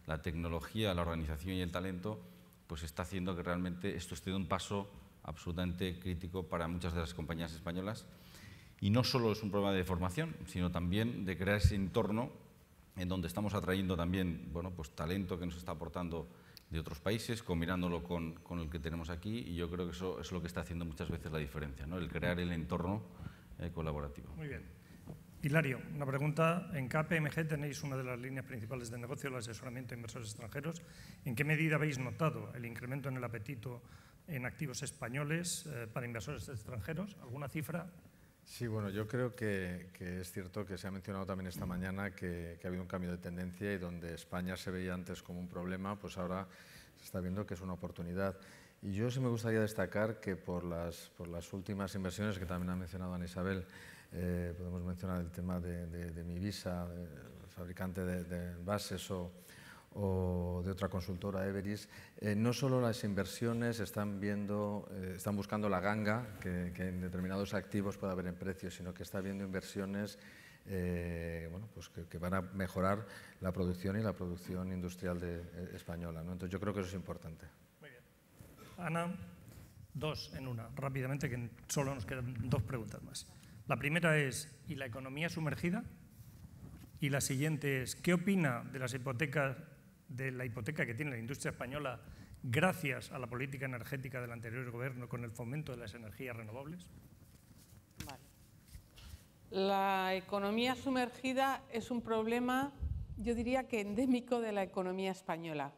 la tecnología, la organización y el talento, pues está haciendo que realmente esto esté dando un paso absolutamente crítico para muchas de las compañías españolas. Y no solo es un problema de formación, sino también de crear ese entorno en donde estamos atrayendo también, bueno, pues talento que nos está aportando de otros países, combinándolo con el que tenemos aquí, y yo creo que eso es lo que está haciendo muchas veces la diferencia, ¿no? El crear el entorno colaborativo. Muy bien. Hilario, una pregunta. En KPMG tenéis una de las líneas principales de negocio, el asesoramiento a inversores extranjeros. ¿En qué medida habéis notado el incremento en el apetito en activos españoles para inversores extranjeros? ¿Alguna cifra? Sí, bueno, yo creo que es cierto que se ha mencionado también esta mañana que ha habido un cambio de tendencia y donde España se veía antes como un problema, pues ahora se está viendo que es una oportunidad. Y yo sí me gustaría destacar que por las últimas inversiones que también ha mencionado Ana Isabel, podemos mencionar el tema de Mivisa, fabricante de envases o de otra consultora, Everis, no solo las inversiones están buscando la ganga que en determinados activos puede haber en precios, sino que está habiendo inversiones bueno, pues que van a mejorar la producción y la producción industrial española, ¿no? Entonces yo creo que eso es importante. Muy bien. Ana, dos en una, rápidamente, que solo nos quedan dos preguntas más. La primera es, ¿y la economía sumergida? Y la siguiente es, ¿qué opina de las hipotecas, de la hipoteca que tiene la industria española gracias a la política energética del anterior gobierno con el fomento de las energías renovables? Vale. La economía sumergida es un problema, yo diría que endémico de la economía española.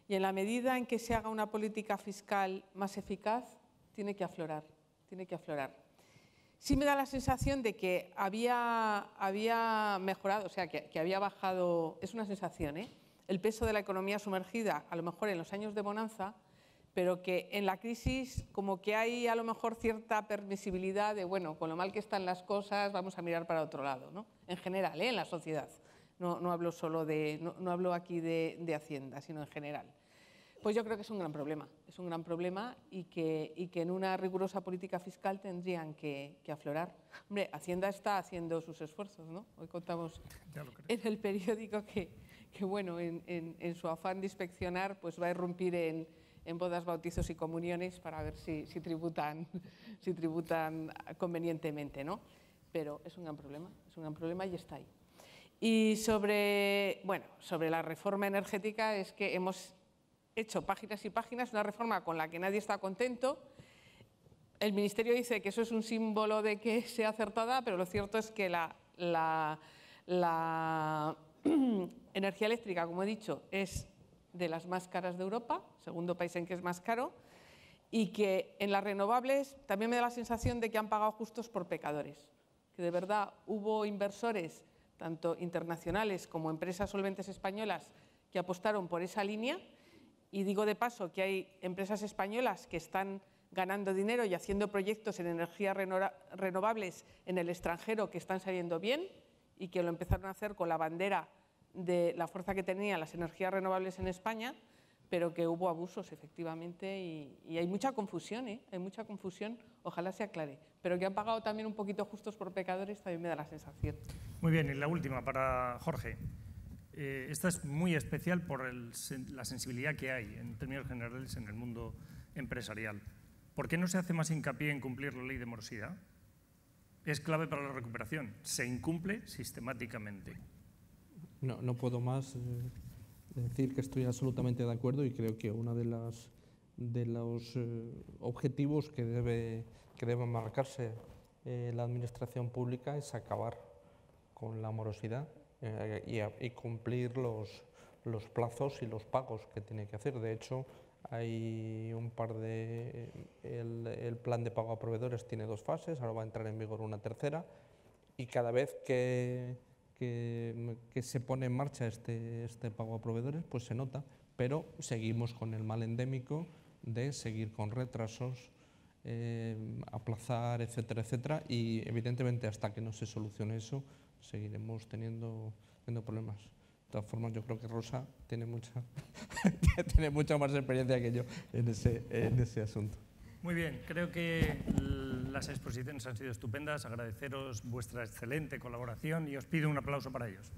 Y en la medida en que se haga una política fiscal más eficaz, tiene que aflorar, tiene que aflorar. Sí me da la sensación de que había mejorado, o sea, que había bajado, es una sensación, el peso de la economía sumergida, a lo mejor en los años de bonanza, pero que en la crisis como que hay a lo mejor cierta permisibilidad de, bueno, con lo mal que están las cosas, vamos a mirar para otro lado, ¿no? En general, en la sociedad. No hablo solo no hablo aquí de Hacienda, sino en general. Pues yo creo que es un gran problema y que en una rigurosa política fiscal tendrían que aflorar. Hombre, Hacienda está haciendo sus esfuerzos, ¿no? Hoy contamos en el periódico que bueno, en su afán de inspeccionar, pues va a irrumpir en bodas, bautizos y comuniones para ver si tributan convenientemente, ¿no? Pero es un gran problema y está ahí. Y sobre la reforma energética es que hemos hecho páginas y páginas, una reforma con la que nadie está contento. El Ministerio dice que eso es un símbolo de que sea acertada, pero lo cierto es que la energía eléctrica, como he dicho, es de las más caras de Europa, segundo país en que es más caro, y que en las renovables también me da la sensación de que han pagado justos por pecadores, que de verdad hubo inversores, tanto internacionales como empresas solventes españolas, que apostaron por esa línea. Y digo de paso que hay empresas españolas que están ganando dinero y haciendo proyectos en energías renovables en el extranjero que están saliendo bien y que lo empezaron a hacer con la bandera de la fuerza que tenían las energías renovables en España, pero que hubo abusos efectivamente y hay mucha confusión, hay mucha confusión, ojalá se aclare, pero que han pagado también un poquito justos por pecadores también me da la sensación. Muy bien, y la última para Jorge. Esta es muy especial por la sensibilidad que hay en términos generales en el mundo empresarial. ¿Por qué no se hace más hincapié en cumplir la ley de morosidad? Es clave para la recuperación. Se incumple sistemáticamente. No puedo más decir que estoy absolutamente de acuerdo y creo que uno de los objetivos que debe marcarse la administración pública es acabar con la morosidad y cumplir los plazos y los pagos que tiene que hacer. De hecho, hay un par el plan de pago a proveedores tiene 2 fases, ahora va a entrar en vigor una tercera, y cada vez que se pone en marcha este pago a proveedores, pues se nota, pero seguimos con el mal endémico de seguir con retrasos, aplazar, etcétera, etcétera, y evidentemente hasta que no se solucione eso, seguiremos teniendo problemas. De todas formas, yo creo que Rosa tiene mucha más experiencia que yo en ese asunto. Muy bien, creo que las exposiciones han sido estupendas. Agradeceros vuestra excelente colaboración y os pido un aplauso para ellos.